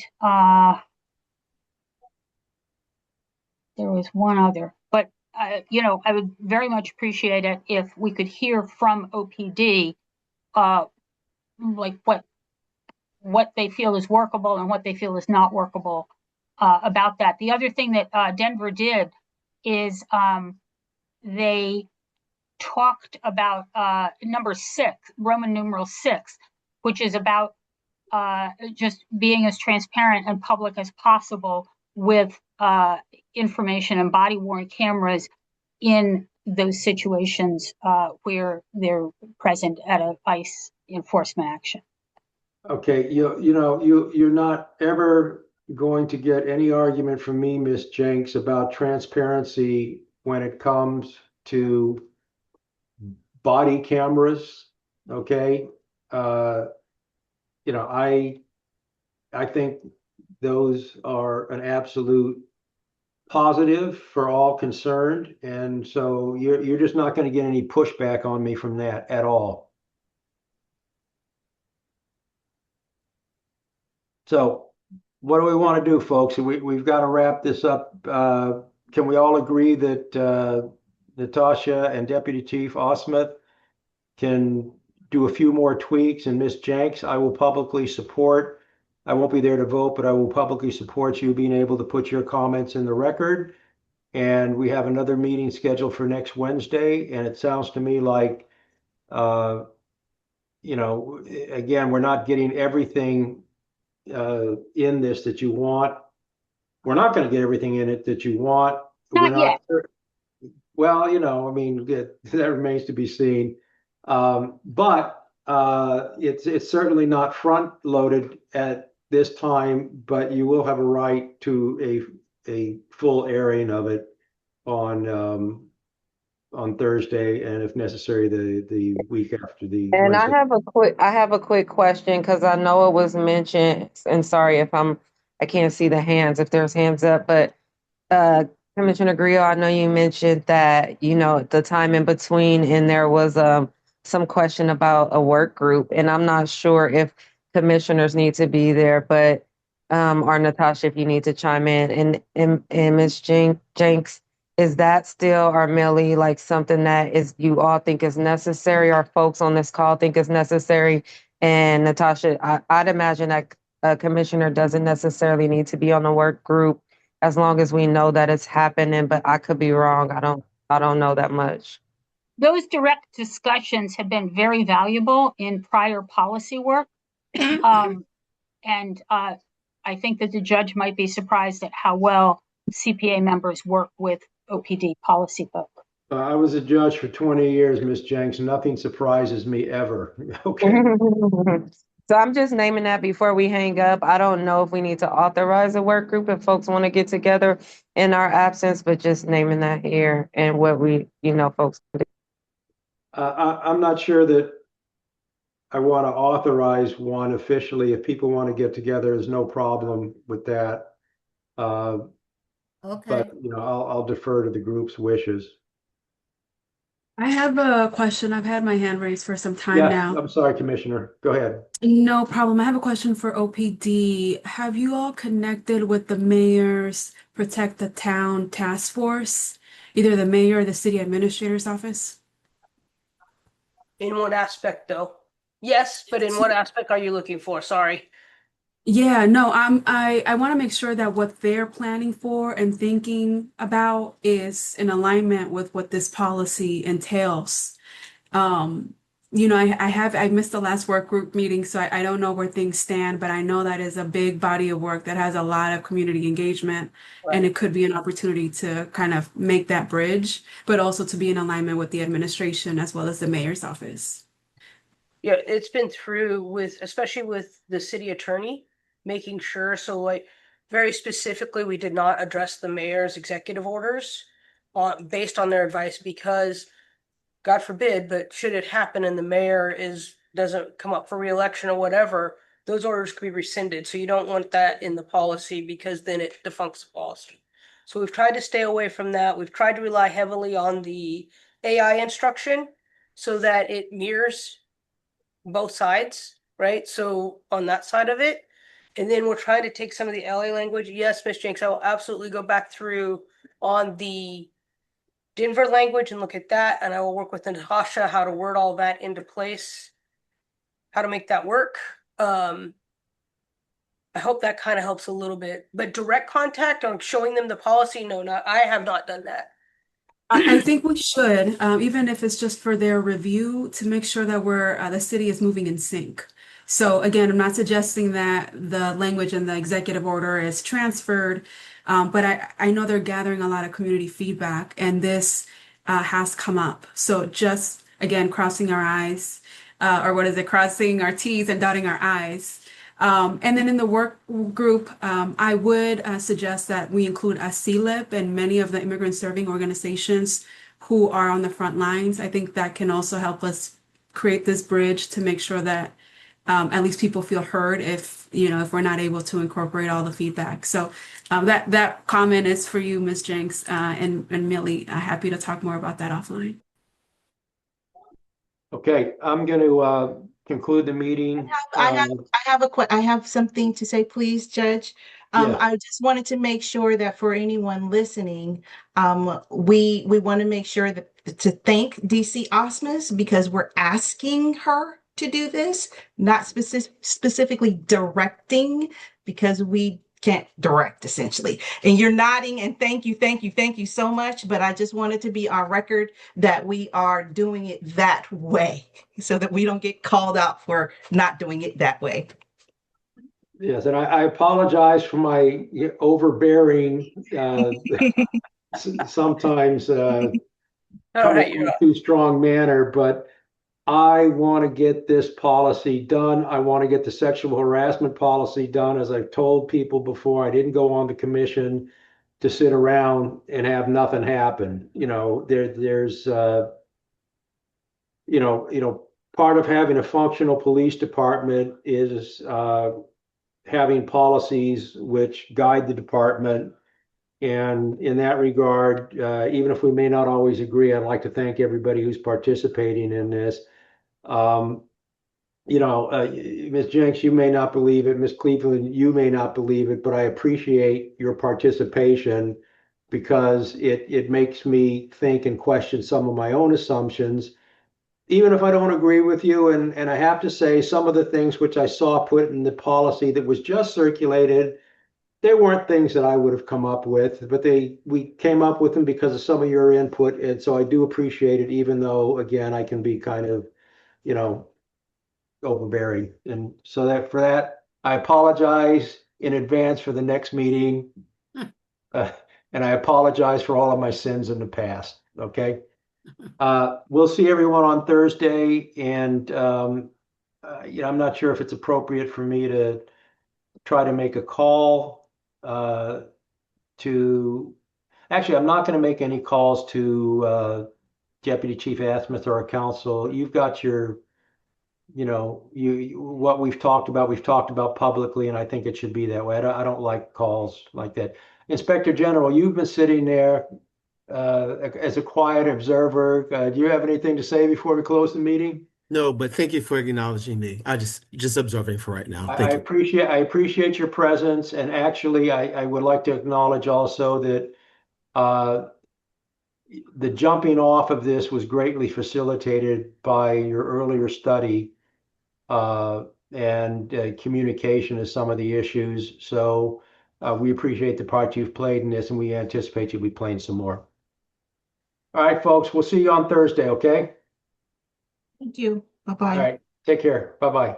there was one other, but I would very much appreciate it if we could hear from OPD, like what they feel is workable and what they feel is not workable about that. The other thing that Denver did is they talked about number 6, Roman numeral 6, which is about just being as transparent and public as possible with information and body worn cameras in those situations where they're present at a ICE enforcement action. Okay, you're not ever going to get any argument from me, Miss Jenks, about transparency when it comes to body cameras. Okay, I think those are an absolute positive for all concerned, and so you're just not going to get any pushback on me from that at all. So what do we want to do, folks? We've got to wrap this up. Can we all agree that Natasha and Deputy Chief Osmuth can do a few more tweaks, and Ms. Jenks, I will publicly support I won't be there to vote, but I will publicly support you being able to put your comments in the record. And we have another meeting scheduled for next Wednesday, and it sounds to me like, uh, again, we're not getting everything in this that you want. We're not going to get everything in it that you want. We're Not yet. not, well, I mean, that remains to be seen. But it's certainly not front loaded at this time, but you will have a right to a full airing of it on Thursday, and if necessary, the week after the And Wednesday. I have a quick question because I know it was mentioned, and sorry if I can't see the hands, if there's hands up, but uh, Commissioner Grill, I know you mentioned that, the time in between, and there was some question about a work group, and I'm not sure if commissioners need to be there, but or Natasha, if you need to chime in, and Ms. Jenks, is that still, or Millie, like something that is you all think is necessary, or folks on this call think is necessary? And Natasha, I'd imagine that a commissioner doesn't necessarily need to be on the work group as long as we know that it's happening, but I could be wrong. I don't know that much. Those direct discussions have been very valuable in prior policy work. And I think that the judge might be surprised at how well CPA members work with OPD policy folk. I was a judge for 20 years, Ms. Jenks. Nothing surprises me ever. Okay. So I'm just naming that before we hang up. I don't know if we need to authorize a work group if folks want to get together in our absence, but just naming that here and what we, folks can do. I'm not sure that I want to authorize one officially. If people want to get together, there's no problem with that. Okay. But I'll defer to the group's wishes. I have a question. I've had my hand raised for some time Yeah, now. I'm sorry, Commissioner. Go ahead. No problem. I have a question for OPD. Have you all connected with the mayor's Protect the Town Task Force, either the mayor or the city administrator's office? In what aspect, though? Yes, but in what aspect are you looking for? Sorry. Yeah, no, I want to make sure that what they're planning for and thinking about is in alignment with what this policy entails. Um, I missed the last work group meeting, so I don't know where things stand, but I know that is a big body of work that has a lot of community engagement, and it could be an opportunity to kind of make that bridge, but also to be in alignment with the administration as well as the mayor's office. Yeah, it's been through especially with the city attorney, making sure. So, like, very specifically, we did not address the mayor's executive orders based on their advice because, God forbid, but should it happen and the mayor doesn't come up for reelection or whatever, those orders could be rescinded. So you don't want that in the policy because then it defuncts the policy. So we've tried to stay away from that. We've tried to rely heavily on the AI instruction so that it mirrors both sides, right? So on that side of it. And then we're trying to take some of the LA language. Yes, Miss Jenks, I will absolutely go back through on the Denver language and look at that. And I will work with Natasha how to word all that into place, how to make that work. I hope that kind of helps a little bit. But direct contact on showing them the policy, no, I have not done that. I think we should, even if it's just for their review, to make sure that the city is moving in sync. So again, I'm not suggesting that the language in the executive order is transferred, but I know they're gathering a lot of community feedback, and this has come up. So just again, crossing our eyes, or what is it, crossing our T's and dotting our I's. And then in the work group, I would suggest that we include a CLIP and many of the immigrant serving organizations who are on the front lines. I think that can also help us create this bridge to make sure that at least people feel heard if we're not able to incorporate all the feedback. So that comment is for you, Ms. Jenks, and Millie. Happy to talk more about that offline. Okay, I'm going to conclude the meeting. I have something to say, please, Judge. Yes. I just wanted to make sure that for anyone listening, we want to make sure that to thank DC Osmus because we're asking her to do this, not specifically directing, because we can't direct essentially. And you're nodding, and thank you so much. But I just wanted to be on record that we are doing it that way so that we don't get called out for not doing it that way. Yes, and I apologize for my overbearing, sometimes All come right, off in a too strong manner, but I want to get this policy done. I want to get the sexual harassment policy done. As I've told people before, I didn't go on the commission to sit around and have nothing happen. There's part of having a functional police department is having policies which guide the department. And in that regard, even if we may not always agree, I'd like to thank everybody who's participating in this. Um, Ms. Jenks, you may not believe it. Ms. Cleveland, you may not believe it, but I appreciate your participation because it makes me think and question some of my own assumptions, even if I don't agree with you. And I have to say, some of the things which I saw put in the policy that was just circulated, they weren't things that I would have come up with, but we came up with them because of some of your input. And so I do appreciate it, even though, again, I can be kind of, you know, overbearing. And so for that, I apologize in advance for the next meeting. And I apologize for all of my sins in the past. Okay. We'll see everyone on Thursday. And, I'm not sure if it's appropriate for me to try to make a call to, actually, I'm not going to make any calls to Deputy Chief Asmuth or our council. You've got your, what we've talked about publicly, and I think it should be that way. I don't like calls like that. Inspector General, you've been sitting there as a quiet observer. Do you have anything to say before we close the meeting? No, but thank you for acknowledging me. I just observing for right now. I Thank you. appreciate your presence, and actually, I would like to acknowledge also that the jumping off of this was greatly facilitated by your earlier study and communication of some of the issues. So we appreciate the part you've played in this, and we anticipate you'll be playing some more. All right, folks, we'll see you on Thursday, okay? Thank you. All Bye-bye. right, take care. Bye-bye.